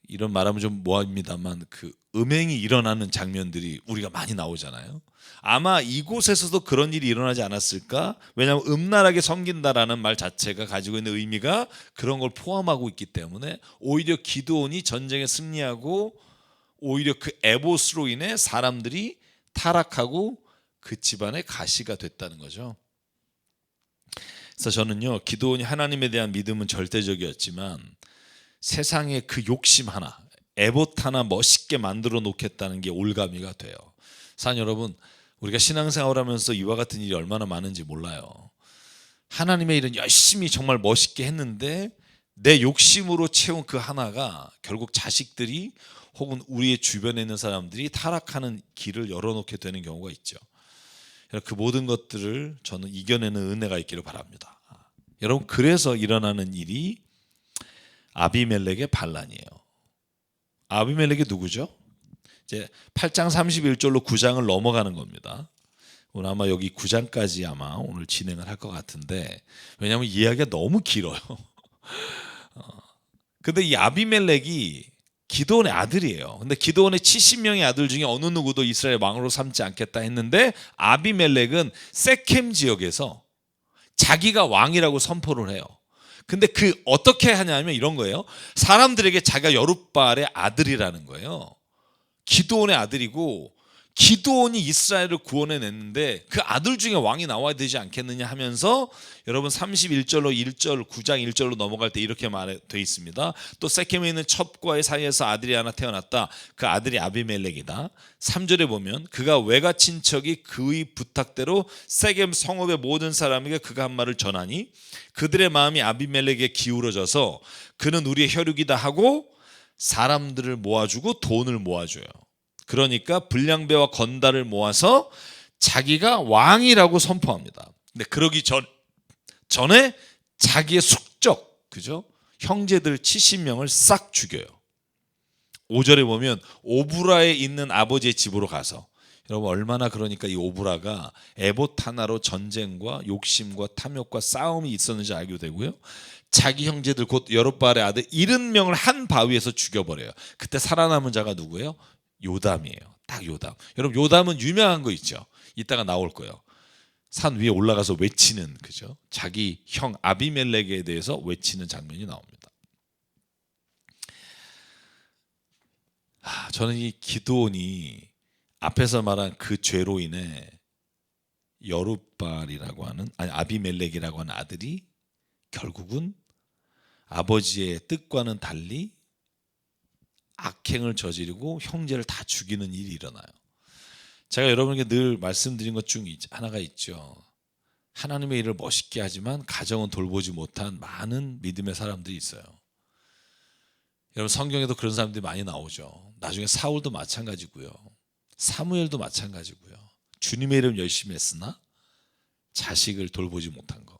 이런 말하면 좀 뭐합니다만 음행이 일어나는 장면들이 우리가 많이 나오잖아요. 아마 이곳에서도 그런 일이 일어나지 않았을까? 왜냐하면 음란하게 섬긴다라는 말 자체가 가지고 있는 의미가 그런 걸 포함하고 있기 때문에 오히려 기드온이 전쟁에 승리하고 오히려 그 에봇으로 인해 사람들이 타락하고 그 집안의 가시가 됐다는 거죠. 그래서 저는요, 기드온이 하나님에 대한 믿음은 절대적이었지만 세상에 그 욕심 하나, 에봇 하나 멋있게 만들어 놓겠다는 게 올가미가 돼요. 사랑 여러분, 우리가 신앙생활하면서 이와 같은 일이 얼마나 많은지 몰라요. 하나님의 일은 열심히 정말 멋있게 했는데 내 욕심으로 채운 그 하나가 결국 자식들이 혹은 우리의 주변에 있는 사람들이 타락하는 길을 열어놓게 되는 경우가 있죠. 그 모든 것들을 저는 이겨내는 은혜가 있기를 바랍니다. 여러분, 그래서 일어나는 일이 아비멜렉의 반란이에요. 아비멜렉이 누구죠? 이제 8장 31절로 9장을 넘어가는 겁니다. 오늘 아마 여기 9장까지 아마 오늘 진행을 할 것 같은데, 왜냐하면 이야기가 너무 길어요. 근데 이 아비멜렉이 기드온의 아들이에요. 근데 기드온의 70명의 아들 중에 어느 누구도 이스라엘 왕으로 삼지 않겠다 했는데, 아비멜렉은 세켐 지역에서 자기가 왕이라고 선포를 해요. 근데 그 어떻게 하냐면 이런 거예요. 사람들에게 자기가 여룻바알의 아들이라는 거예요. 기드온의 아들이고, 기드온이 이스라엘을 구원해냈는데 그 아들 중에 왕이 나와야 되지 않겠느냐 하면서, 여러분 31절로 1절 9장 1절로 넘어갈 때 이렇게 말돼 있습니다. 또 세켐에 있는 첩과의 사이에서 아들이 하나 태어났다. 그 아들이 아비멜렉이다. 3절에 보면 그가 외가 친척이 그의 부탁대로 세겜 성읍의 모든 사람에게 그가 한 말을 전하니 그들의 마음이 아비멜렉에 기울어져서 그는 우리의 혈육이다 하고 사람들을 모아주고 돈을 모아줘요. 그러니까 불량배와 건달을 모아서 자기가 왕이라고 선포합니다. 근데 그러기 전에 자기의 숙적, 그죠? 형제들 70명을 싹 죽여요. 5절에 보면 오브라에 있는 아버지의 집으로 가서, 여러분 얼마나 그러니까 이 오브라가 에봇 하나로 전쟁과 욕심과 탐욕과 싸움이 있었는지 알게 되고요. 자기 형제들 곧 여룻바알의 아들 70명을 한 바위에서 죽여버려요. 그때 살아남은 자가 누구예요? 요담이에요. 딱 요담. 여러분 요담은 유명한 거 있죠. 이따가 나올 거예요. 산 위에 올라가서 외치는, 그죠? 자기 형 아비멜렉에 대해서 외치는 장면이 나옵니다. 저는 이 기드온이 앞에서 말한 그 죄로 인해 여룻바알이라고 하는, 아니 아비멜렉이라고 하는 아들이 결국은 아버지의 뜻과는 달리 악행을 저지르고 형제를 다 죽이는 일이 일어나요. 제가 여러분에게 늘 말씀드린 것 중 하나가 있죠. 하나님의 일을 멋있게 하지만 가정은 돌보지 못한 많은 믿음의 사람들이 있어요. 여러분 성경에도 그런 사람들이 많이 나오죠. 나중에 사울도 마찬가지고요. 사무엘도 마찬가지고요. 주님의 이름 열심히 했으나 자식을 돌보지 못한 거.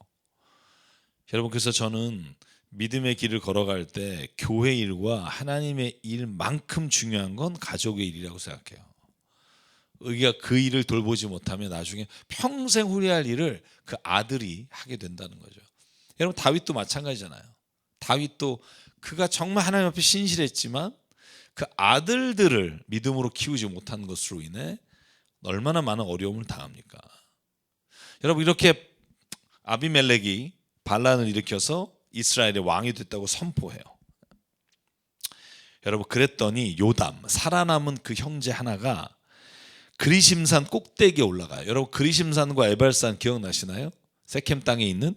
여러분 그래서 저는 믿음의 길을 걸어갈 때 교회 일과 하나님의 일만큼 중요한 건 가족의 일이라고 생각해요. 우리가 그 일을 돌보지 못하면 나중에 평생 후회할 일을 그 아들이 하게 된다는 거죠. 여러분 다윗도 마찬가지잖아요. 다윗도 그가 정말 하나님 앞에 신실했지만 그 아들들을 믿음으로 키우지 못한 것으로 인해 얼마나 많은 어려움을 당합니까? 여러분 이렇게 아비멜렉이 반란을 일으켜서 이스라엘의 왕이 됐다고 선포해요. 여러분 그랬더니 요담, 살아남은 그 형제 하나가 그리심산 꼭대기에 올라가요. 여러분 그리심산과 에발산 기억나시나요? 세켐 땅에 있는.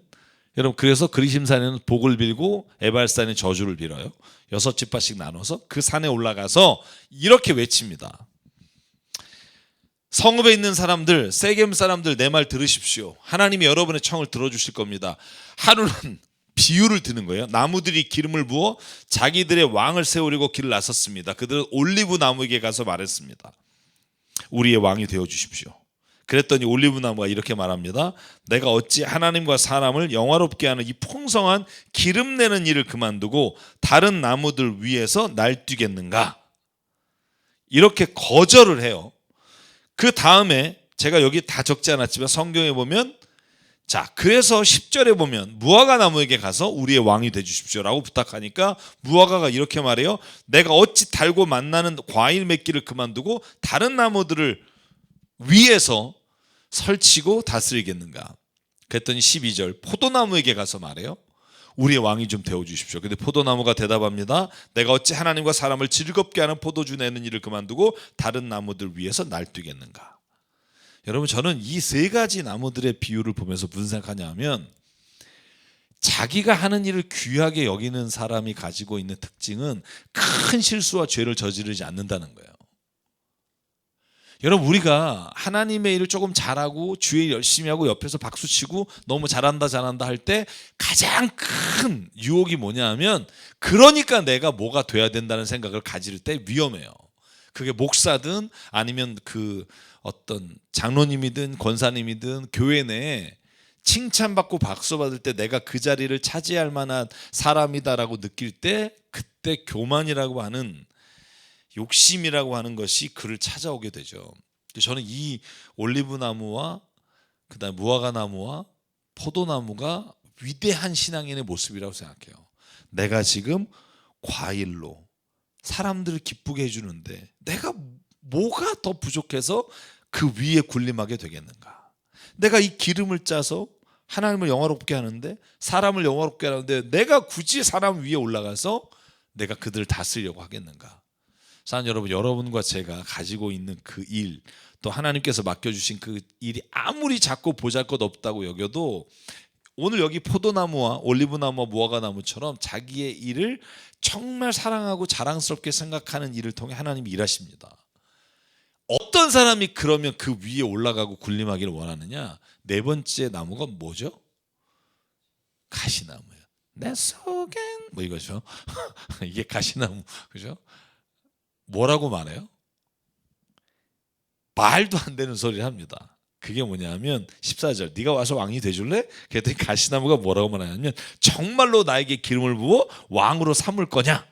여러분 그래서 그리심산에는 복을 빌고 에발산에 저주를 빌어요. 6지파씩 나눠서 그 산에 올라가서 이렇게 외칩니다. 성읍에 있는 사람들, 세겜 사람들 내 말 들으십시오. 하나님이 여러분의 청을 들어주실 겁니다. 하루는 비유를 드는 거예요. 나무들이 기름을 부어 자기들의 왕을 세우려고 길을 나섰습니다. 그들은 올리브 나무에게 가서 말했습니다. 우리의 왕이 되어 주십시오. 그랬더니 올리브 나무가 이렇게 말합니다. 내가 어찌 하나님과 사람을 영화롭게 하는 이 풍성한 기름 내는 일을 그만두고 다른 나무들 위에서 날뛰겠는가? 이렇게 거절을 해요. 그 다음에 제가 여기 다 적지 않았지만 성경에 보면, 자 그래서 10절에 보면 무화과 나무에게 가서 우리의 왕이 되주십시오라고 부탁하니까 무화과가 이렇게 말해요. 내가 어찌 달고 만나는 과일 맺기를 그만두고 다른 나무들을 위에서 설치고 다스리겠는가? 그랬더니 12절 포도나무에게 가서 말해요. 우리의 왕이 좀 되어주십시오. 근데 포도나무가 대답합니다. 내가 어찌 하나님과 사람을 즐겁게 하는 포도주 내는 일을 그만두고 다른 나무들 위에서 날뛰겠는가? 여러분 저는 이 세 가지 나무들의 비유를 보면서 무슨 생각하냐 하면, 자기가 하는 일을 귀하게 여기는 사람이 가지고 있는 특징은 큰 실수와 죄를 저지르지 않는다는 거예요. 여러분 우리가 하나님의 일을 조금 잘하고 주의 일 열심히 하고 옆에서 박수치고 너무 잘한다 할 때 가장 큰 유혹이 뭐냐 하면, 그러니까 내가 뭐가 돼야 된다는 생각을 가질 때 위험해요. 그게 목사든 아니면 그 어떤 장로님이든 권사님이든 교회 내에 칭찬받고 박수받을 때 내가 그 자리를 차지할 만한 사람이다라고 느낄 때, 그때 교만이라고 하는 욕심이라고 하는 것이 그를 찾아오게 되죠. 저는 이 올리브나무와 그다음 무화과나무와 포도나무가 위대한 신앙인의 모습이라고 생각해요. 내가 지금 과일로 사람들을 기쁘게 해주는데 내가 뭐가 더 부족해서 그 위에 군림하게 되겠는가? 내가 이 기름을 짜서 하나님을 영화롭게 하는데 사람을 영화롭게 하는데 내가 굳이 사람 위에 올라가서 내가 그들을 다스리려고 하겠는가? 사랑 여러분, 여러분과 제가 가지고 있는 그 일, 또 하나님께서 맡겨주신 그 일이 아무리 작고 보잘것없다고 여겨도 오늘 여기 포도나무와 올리브나무와 무화과나무처럼 자기의 일을 정말 사랑하고 자랑스럽게 생각하는 일을 통해 하나님이 일하십니다. 어떤 사람이 그러면 그 위에 올라가고 군림하기를 원하느냐? 네 번째 나무가 뭐죠? 가시나무예요. 내 속엔 뭐 이거죠. 이게 가시나무, 그죠? 뭐라고 말해요? 말도 안 되는 소리를 합니다. 그게 뭐냐면 14절, 네가 와서 왕이 돼줄래? 그랬더니 가시나무가 뭐라고 말하냐면 정말로 나에게 기름을 부어 왕으로 삼을 거냐?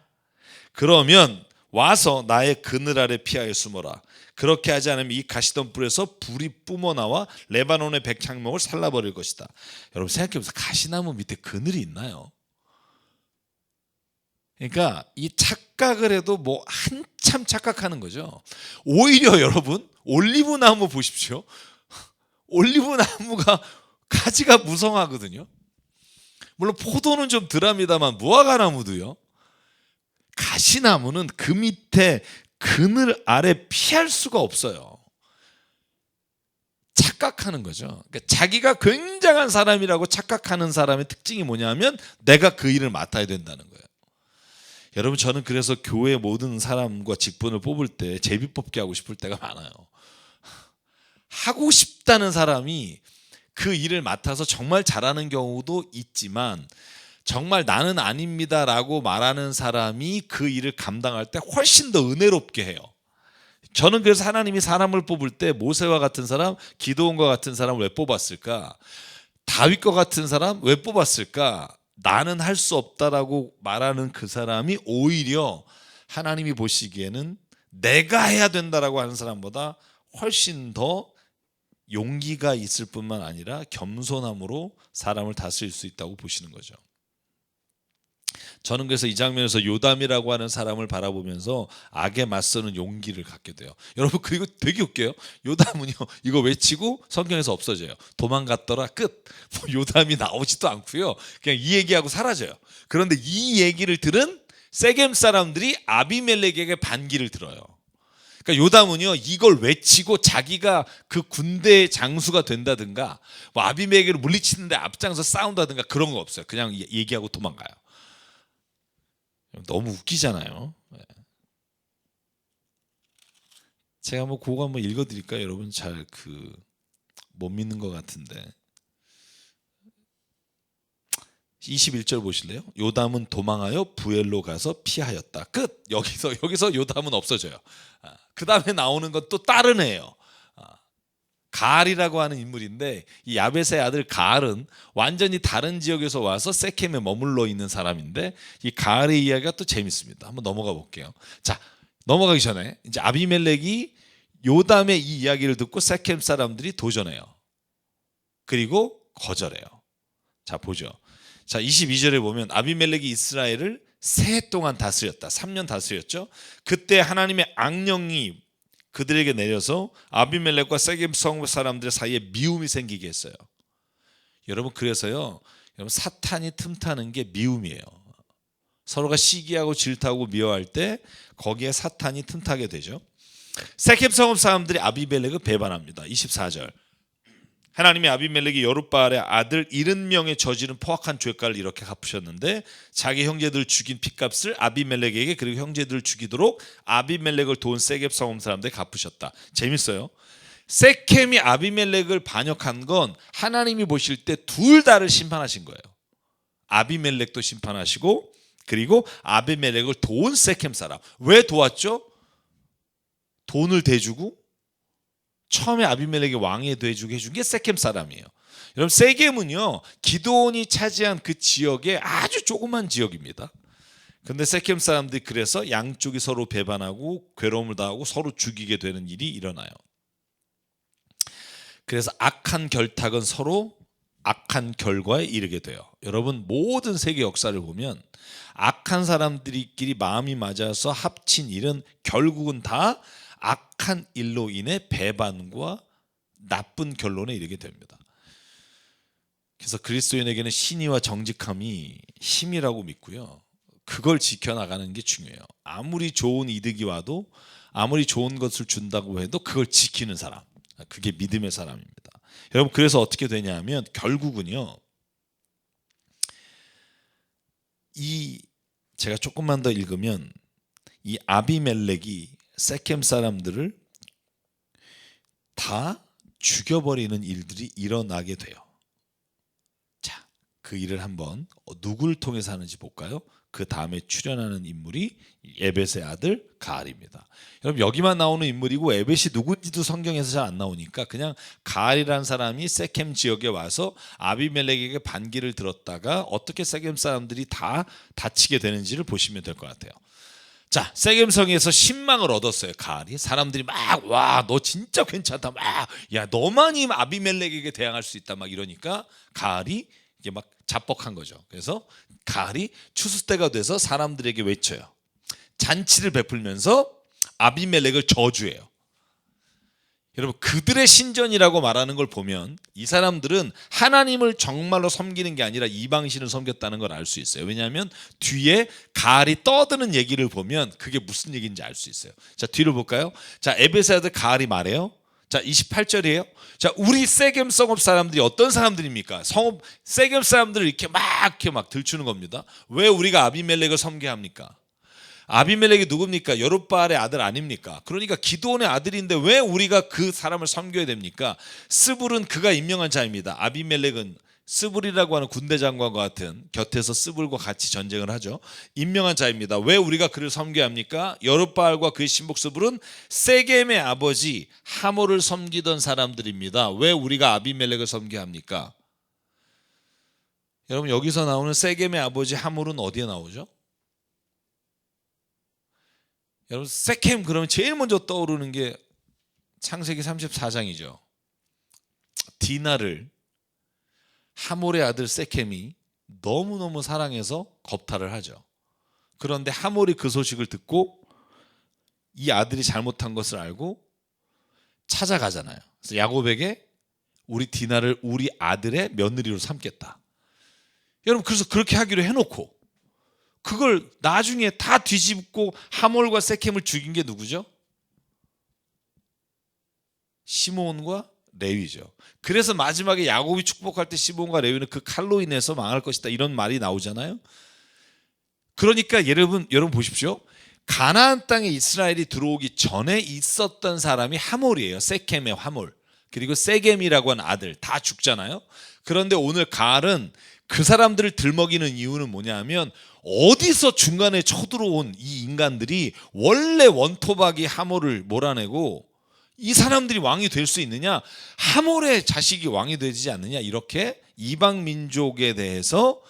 그러면 와서 나의 그늘 아래 피하여 숨어라. 그렇게 하지 않으면 이 가시덤 뿔에서 불이 뿜어나와 레바논의 백향목을 살라버릴 것이다. 여러분 생각해보세요. 가시나무 밑에 그늘이 있나요? 그러니까 이 착각을 해도 뭐 한참 착각하는 거죠. 오히려 여러분 올리브나무 보십시오. 올리브나무가 가지가 무성하거든요. 물론 포도는 좀 덜합니다만 무화과나무도요. 가시나무는 그 밑에 그늘 아래 피할 수가 없어요. 착각하는 거죠. 그러니까 자기가 굉장한 사람이라고 착각하는 사람의 특징이 뭐냐면 내가 그 일을 맡아야 된다는 거예요. 여러분 저는 그래서 교회 모든 사람과 직분을 뽑을 때 제비 뽑기 하고 싶을 때가 많아요. 하고 싶다는 사람이 그 일을 맡아서 정말 잘하는 경우도 있지만 정말 나는 아닙니다라고 말하는 사람이 그 일을 감당할 때 훨씬 더 은혜롭게 해요. 저는 그래서 하나님이 사람을 뽑을 때 모세와 같은 사람, 기드온과 같은 사람을 왜 뽑았을까? 다윗과 같은 사람 왜 뽑았을까? 나는 할 수 없다라고 말하는 그 사람이 오히려 하나님이 보시기에는 내가 해야 된다라고 하는 사람보다 훨씬 더 용기가 있을 뿐만 아니라 겸손함으로 사람을 다스릴 수 있다고 보시는 거죠. 저는 그래서 이 장면에서 요담이라고 하는 사람을 바라보면서 악에 맞서는 용기를 갖게 돼요. 여러분 그리고 되게 웃겨요. 요담은요 이거 외치고 성경에서 없어져요. 도망갔더라 끝. 뭐 요담이 나오지도 않고요. 그냥 이 얘기하고 사라져요. 그런데 이 얘기를 들은 세겜 사람들이 아비멜렉에게 반기를 들어요. 그러니까 요담은요 이걸 외치고 자기가 그 군대의 장수가 된다든가 뭐 아비멜렉을 물리치는데 앞장서 싸운다든가 그런 거 없어요. 그냥 얘기하고 도망가요. 너무 웃기잖아요. 제가 뭐 그거 한번 읽어드릴까요? 여러분 잘 못 믿는 것 같은데 21절 보실래요? 요담은 도망하여 부엘로 가서 피하였다. 끝. 여기서 요담은 없어져요. 그 다음에 나오는 건 또 다른 애예요. 가알이라고 하는 인물인데 이 야벳의 아들 가알은 완전히 다른 지역에서 와서 세켐에 머물러 있는 사람인데 이 가알의 이야기가 또 재밌습니다. 한번 넘어가 볼게요. 자, 넘어가기 전에 이제 아비멜렉이 요담의 이 이야기를 듣고 세켐 사람들이 도전해요. 그리고 거절해요. 자, 보죠. 자, 22절에 보면 아비멜렉이 이스라엘을 세 해 동안 다스렸다. 3년 다스렸죠. 그때 하나님의 악령이 그들에게 내려서 아비멜렉과 세겜 성 사람들 사이에 미움이 생기게 했어요. 여러분 그래서요. 여러분 사탄이 틈타는 게 미움이에요. 서로가 시기하고 질투하고 미워할 때 거기에 사탄이 틈타게 되죠. 세겜 성 사람들이 아비멜렉을 배반합니다. 24절. 하나님이 아비멜렉이 여룻바알의 아들 70명의 저지른 포악한 죄가를 이렇게 갚으셨는데 자기 형제들을 죽인 핏값을 아비멜렉에게 그리고 형제들을 죽이도록 아비멜렉을 도운 세겜 성 사람들이 갚으셨다. 재밌어요. 세켐이 아비멜렉을 반역한 건 하나님이 보실 때 둘 다를 심판하신 거예요. 아비멜렉도 심판하시고 그리고 아비멜렉을 도운 세켐 사람. 왜 도왔죠? 돈을 대주고 처음에 아비멜렉이 왕이 돼주게 해준 게 세켐 사람이에요. 여러분 세겜은요 기드온이 차지한 그 지역의 아주 조그만 지역입니다. 근데 세겜 사람들이 그래서 양쪽이 서로 배반하고 괴로움을 당하고 서로 죽이게 되는 일이 일어나요. 그래서 악한 결탁은 서로 악한 결과에 이르게 돼요. 여러분, 모든 세계 역사를 보면 악한 사람들끼리 마음이 맞아서 합친 일은 결국은 다 악한 일로 인해 배반과 나쁜 결론에 이르게 됩니다. 그래서 그리스도인에게는 신의와 정직함이 힘이라고 믿고요. 그걸 지켜나가는 게 중요해요. 아무리 좋은 이득이 와도, 아무리 좋은 것을 준다고 해도 그걸 지키는 사람, 그게 믿음의 사람입니다. 여러분, 그래서 어떻게 되냐면 결국은요, 제가 조금만 더 읽으면 이 아비멜렉이 세겜 사람들을 다 죽여버리는 일들이 일어나게 돼요. 자, 그 일을 한번 누구를 통해서 하는지 볼까요? 그 다음에 출연하는 인물이 에벳의 아들 가알입니다. 여러분, 여기만 나오는 인물이고 에벳이 누군지도 성경에서 잘 안 나오니까 그냥 가알이라는 사람이 세겜 지역에 와서 아비멜렉에게 반기를 들었다가 어떻게 세겜 사람들이 다 다치게 되는지를 보시면 될 것 같아요. 자, 세겜성에서 신망을 얻었어요. 가알이. 사람들이 막, 와, 너 진짜 괜찮다. 막, 야, 너만이 아비멜렉에게 대항할 수 있다. 막 이러니까 가알이 이게 막 자뻑한 거죠. 그래서 가알이 추수 때가 돼서 사람들에게 외쳐요. 잔치를 베풀면서 아비멜렉을 저주해요. 여러분, 그들의 신전이라고 말하는 걸 보면 이 사람들은 하나님을 정말로 섬기는 게 아니라 이방신을 섬겼다는 걸 알 수 있어요. 왜냐하면 뒤에 가알이 떠드는 얘기를 보면 그게 무슨 얘기인지 알 수 있어요. 자, 뒤를 볼까요? 자, 에벳의 아들 가알이 말해요. 자, 28절이에요. 자, 우리 세겜 성읍 사람들이 어떤 사람들입니까? 성읍 세겜 사람들을 이렇게 막 들추는 겁니다. 왜 우리가 아비멜렉을 섬겨야 합니까? 아비멜렉이 누굽니까? 여룻바알의 아들 아닙니까? 그러니까 기드온의 아들인데 왜 우리가 그 사람을 섬겨야 됩니까? 스불은 그가 임명한 자입니다. 아비멜렉은 스불이라고 하는 군대 장관과 같은 곁에서 스불과 같이 전쟁을 하죠. 임명한 자입니다. 왜 우리가 그를 섬겨야 합니까? 여룻바알과 그의 신복 스불은 세겜의 아버지 하몰을 섬기던 사람들입니다. 왜 우리가 아비멜렉을 섬겨야 합니까? 여러분, 여기서 나오는 세겜의 아버지 하몰은 어디에 나오죠? 여러분, 세겜 그러면 제일 먼저 떠오르는 게 창세기 34장이죠. 디나를 하몰의 아들 세겜이 너무너무 사랑해서 겁탈을 하죠. 그런데 하몰이 그 소식을 듣고 이 아들이 잘못한 것을 알고 찾아가잖아요. 그래서 야곱에게 우리 디나를 우리 아들의 며느리로 삼겠다. 여러분, 그래서 그렇게 하기로 해놓고 그걸 나중에 다 뒤집고 하몰과 세겜을 죽인 게 누구죠? 시므온과 레위죠. 그래서 마지막에 야곱이 축복할 때 시므온과 레위는 그 칼로 인해서 망할 것이다, 이런 말이 나오잖아요. 그러니까 여러분 보십시오. 가나안 땅에 이스라엘이 들어오기 전에 있었던 사람이 하몰이에요. 세겜의 하몰. 그리고 세겜이라고 하는 아들 다 죽잖아요. 그런데 오늘 가알은 그 사람들을 들먹이는 이유는 뭐냐면, 어디서 중간에 쳐들어온 이 인간들이 원래 원토박이 하몰을 몰아내고 이 사람들이 왕이 될 수 있느냐, 하몰의 자식이 왕이 되지 않느냐, 이렇게 이방 민족에 대해서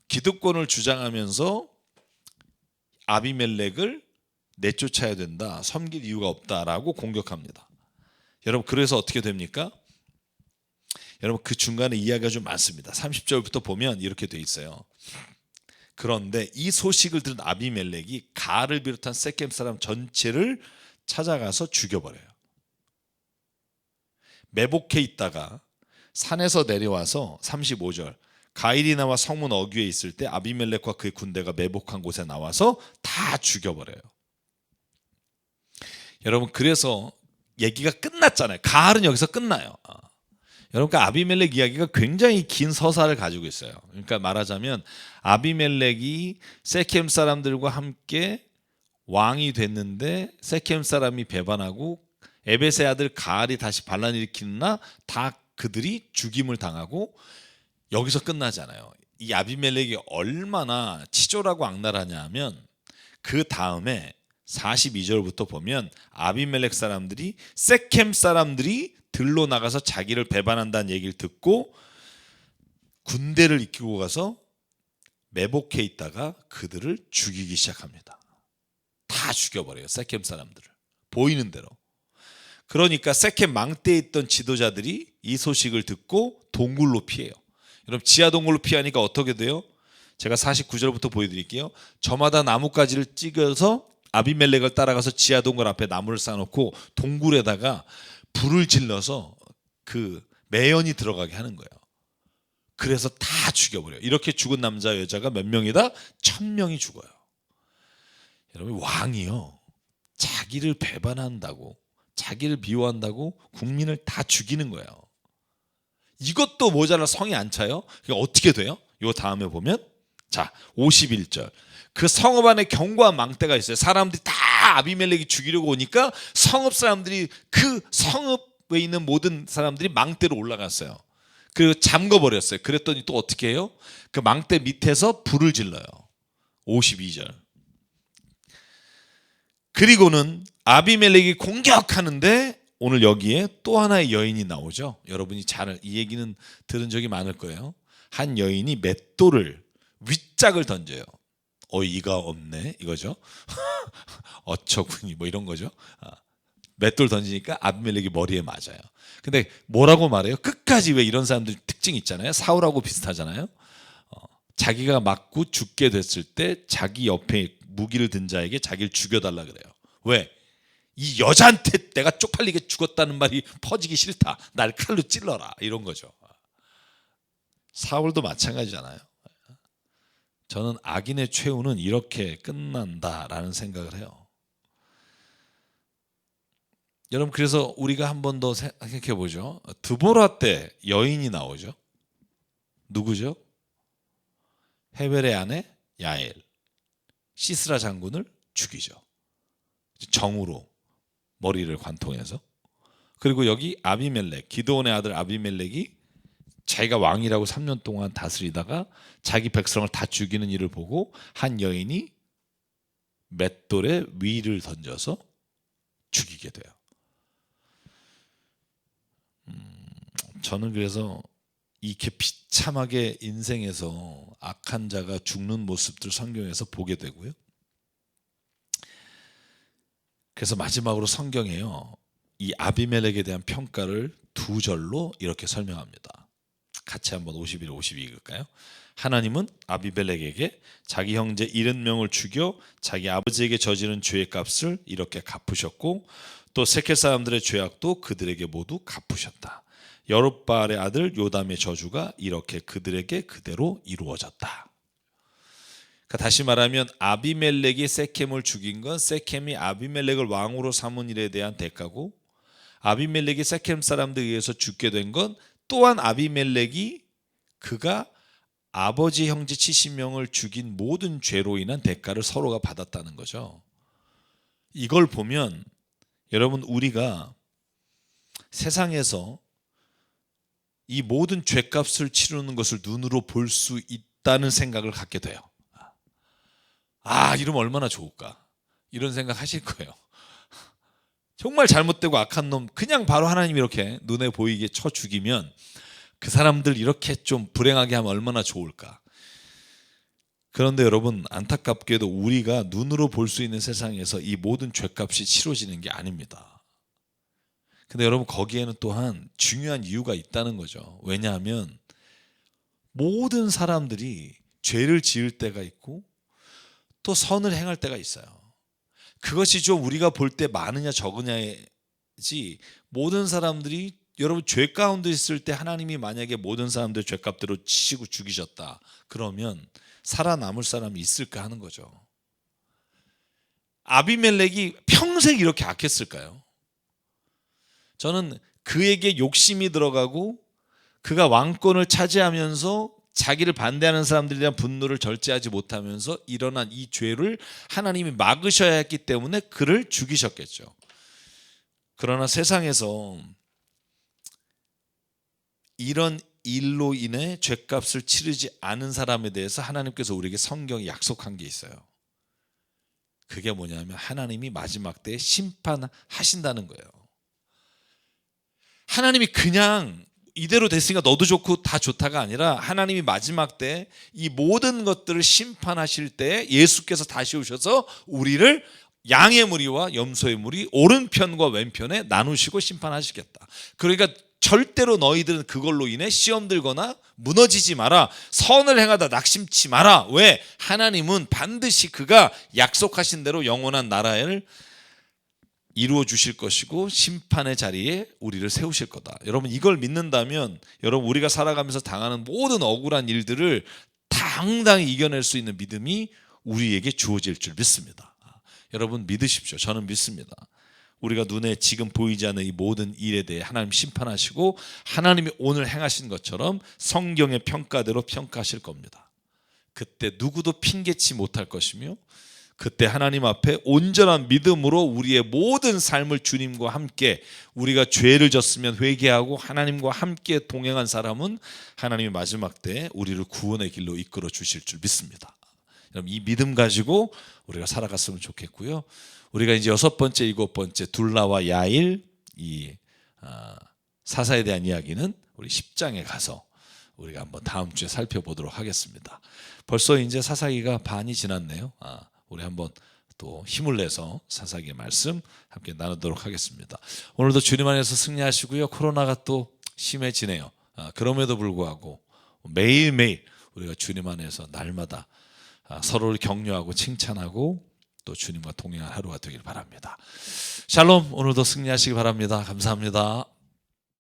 기득권을 주장하면서 아비멜렉을 내쫓아야 된다, 섬길 이유가 없다라고 공격합니다. 여러분, 그래서 어떻게 됩니까? 여러분, 그 중간에 이야기가 좀 많습니다. 30절부터 보면 이렇게 돼 있어요. 그런데 이 소식을 들은 아비멜렉이 가알을 비롯한 세겜 사람 전체를 찾아가서 죽여버려요. 매복해 있다가 산에서 내려와서 35절 가일이 나와 성문 어귀에 있을 때 아비멜렉과 그의 군대가 매복한 곳에 나와서 다 죽여버려요. 여러분, 그래서 얘기가 끝났잖아요. 가알은 여기서 끝나요. 여러분, 그 아비멜렉 이야기가 굉장히 긴 서사를 가지고 있어요. 그러니까 말하자면 아비멜렉이 세겜 사람들과 함께 왕이 됐는데 세겜 사람이 배반하고 에벳의 아들 가알이 다시 반란 일으키나 다 그들이 죽임을 당하고 여기서 끝나지 않아요. 이 아비멜렉이 얼마나 치졸하고 악랄하냐 하면 그 다음에 42절부터 보면 아비멜렉 사람들이 세겜 사람들이 들로 나가서 자기를 배반한다는 얘기를 듣고 군대를 이끌고 가서 매복해 있다가 그들을 죽이기 시작합니다. 다 죽여버려요. 세겜 사람들을 보이는 대로. 그러니까 세겜 망대에 있던 지도자들이 이 소식을 듣고 동굴로 피해요. 여러분 지하 동굴로 피하니까 어떻게 돼요? 제가 49절부터 보여드릴게요. 저마다 나뭇가지를 찍어서 아비멜렉을 따라가서 지하 동굴 앞에 나무를 쌓아놓고 동굴에다가 불을 질러서 그 매연이 들어가게 하는 거예요. 그래서 다 죽여버려요. 이렇게 죽은 남자 여자가 몇 명이다? 1000명이 죽어요. 여러분 왕이요 자기를 배반한다고 자기를 미워한다고 국민을 다 죽이는 거예요. 이것도 모자라 성이 안 차요. 그러니까 어떻게 돼요? 요 다음에 보면 자 51절 그 성읍 안에 견고한 망대가 있어요. 사람들이 다 아비멜렉이 죽이려고 오니까 성읍 사람들이 그 성읍에 있는 모든 사람들이 망대로 올라갔어요. 그리고 잠궈버렸어요. 그랬더니 또 어떻게 해요? 그 망대 밑에서 불을 질러요. 52절 그리고는 아비멜렉이 공격하는데 오늘 여기에 또 하나의 여인이 나오죠. 여러분이 잘 이 얘기는 들은 적이 많을 거예요. 한 여인이 맷돌을 윗짝을 던져요. 어이가 없네 이거죠. 어처구니 뭐 이런 거죠. 맷돌 던지니까 아비멜렉이 머리에 맞아요. 근데 뭐라고 말해요? 끝까지 왜 이런 사람들 특징 있잖아요. 사울하고 비슷하잖아요. 자기가 맞고 죽게 됐을 때 자기 옆에 무기를 든 자에게 자기를 죽여달라 그래요. 왜? 이 여자한테 내가 쪽팔리게 죽었다는 말이 퍼지기 싫다. 날 칼로 찔러라 이런 거죠. 사울도 마찬가지잖아요. 저는 악인의 최후는 이렇게 끝난다라는 생각을 해요. 여러분 그래서 우리가 한 번 더 생각해 보죠. 드보라 때 여인이 나오죠. 누구죠? 헤벨의 아내 야엘. 시스라 장군을 죽이죠. 정으로 머리를 관통해서. 그리고 여기 아비멜렉 기드온의 아들 아비멜렉이 자기가 왕이라고 3년 동안 다스리다가 자기 백성을 다 죽이는 일을 보고 한 여인이 맷돌에 위를 던져서 죽이게 돼요. 저는 그래서 이렇게 비참하게 인생에서 악한 자가 죽는 모습들 성경에서 보게 되고요. 그래서 마지막으로 성경에요. 이 아비멜렉에 대한 평가를 두 절로 이렇게 설명합니다. 같이 한번 51, 52 읽을까요? 하나님은 아비멜렉에게 자기 형제 70명을 죽여 자기 아버지에게 저지른 죄의 값을 이렇게 갚으셨고 또 세켓 사람들의 죄악도 그들에게 모두 갚으셨다. 여룹바알의 아들 요담의 저주가 이렇게 그들에게 그대로 이루어졌다. 그러니까 다시 말하면 아비멜렉이 세켐을 죽인 건 세켐이 아비멜렉을 왕으로 삼은 일에 대한 대가고 아비멜렉이 세켐 사람들에 의해서 죽게 된 건 또한 아비멜렉이 그가 아버지 형제 70명을 죽인 모든 죄로 인한 대가를 서로가 받았다는 거죠. 이걸 보면 여러분 우리가 세상에서 이 모든 죄값을 치르는 것을 눈으로 볼 수 있다는 생각을 갖게 돼요. 이러면 얼마나 좋을까 이런 생각 하실 거예요. 정말 잘못되고 악한 놈 그냥 바로 하나님이 이렇게 눈에 보이게 쳐 죽이면 그 사람들 이렇게 좀 불행하게 하면 얼마나 좋을까. 그런데 여러분 안타깝게도 우리가 눈으로 볼 수 있는 세상에서 이 모든 죄값이 치러지는 게 아닙니다. 근데 여러분 거기에는 또한 중요한 이유가 있다는 거죠. 왜냐하면 모든 사람들이 죄를 지을 때가 있고 또 선을 행할 때가 있어요. 그것이 좀 우리가 볼 때 많으냐 적으냐지 모든 사람들이 여러분 죄 가운데 있을 때 하나님이 만약에 모든 사람들 죄값대로 치시고 죽이셨다 그러면 살아남을 사람이 있을까 하는 거죠. 아비멜렉이 평생 이렇게 악했을까요? 저는 그에게 욕심이 들어가고 그가 왕권을 차지하면서 자기를 반대하는 사람들에 대한 분노를 절제하지 못하면서 일어난 이 죄를 하나님이 막으셔야 했기 때문에 그를 죽이셨겠죠. 그러나 세상에서 이런 일로 인해 죄값을 치르지 않은 사람에 대해서 하나님께서 우리에게 성경에 약속한 게 있어요. 그게 뭐냐면 하나님이 마지막 때에 심판하신다는 거예요. 하나님이 그냥 이대로 됐으니까 너도 좋고 다 좋다가 아니라 하나님이 마지막 때 이 모든 것들을 심판하실 때 예수께서 다시 오셔서 우리를 양의 무리와 염소의 무리 오른편과 왼편에 나누시고 심판하시겠다. 그러니까 절대로 너희들은 그걸로 인해 시험 들거나 무너지지 마라. 선을 행하다 낙심치 마라. 왜? 하나님은 반드시 그가 약속하신 대로 영원한 나라를 이루어 주실 것이고 심판의 자리에 우리를 세우실 거다. 여러분 이걸 믿는다면 여러분 우리가 살아가면서 당하는 모든 억울한 일들을 당당히 이겨낼 수 있는 믿음이 우리에게 주어질 줄 믿습니다. 여러분 믿으십시오. 저는 믿습니다. 우리가 눈에 지금 보이지 않는 이 모든 일에 대해 하나님 심판하시고 하나님이 오늘 행하신 것처럼 성경의 평가대로 평가하실 겁니다. 그때 누구도 핑계치 못할 것이며 그때 하나님 앞에 온전한 믿음으로 우리의 모든 삶을 주님과 함께 우리가 죄를 졌으면 회개하고 하나님과 함께 동행한 사람은 하나님이 마지막 때 우리를 구원의 길로 이끌어 주실 줄 믿습니다. 여러분 이 믿음 가지고 우리가 살아갔으면 좋겠고요. 우리가 이제 6번째, 7번째 둘라와 야일 이 사사에 대한 이야기는 우리 10장에 가서 우리가 한번 다음 주에 살펴보도록 하겠습니다. 벌써 이제 사사기가 반이 지났네요. 우리 한번 또 힘을 내서 사사기의 말씀 함께 나누도록 하겠습니다. 오늘도 주님 안에서 승리하시고요. 코로나가 또 심해지네요. 그럼에도 불구하고 매일매일 우리가 주님 안에서 날마다 서로를 격려하고 칭찬하고 또 주님과 동행한 하루가 되길 바랍니다. 샬롬. 오늘도 승리하시기 바랍니다. 감사합니다.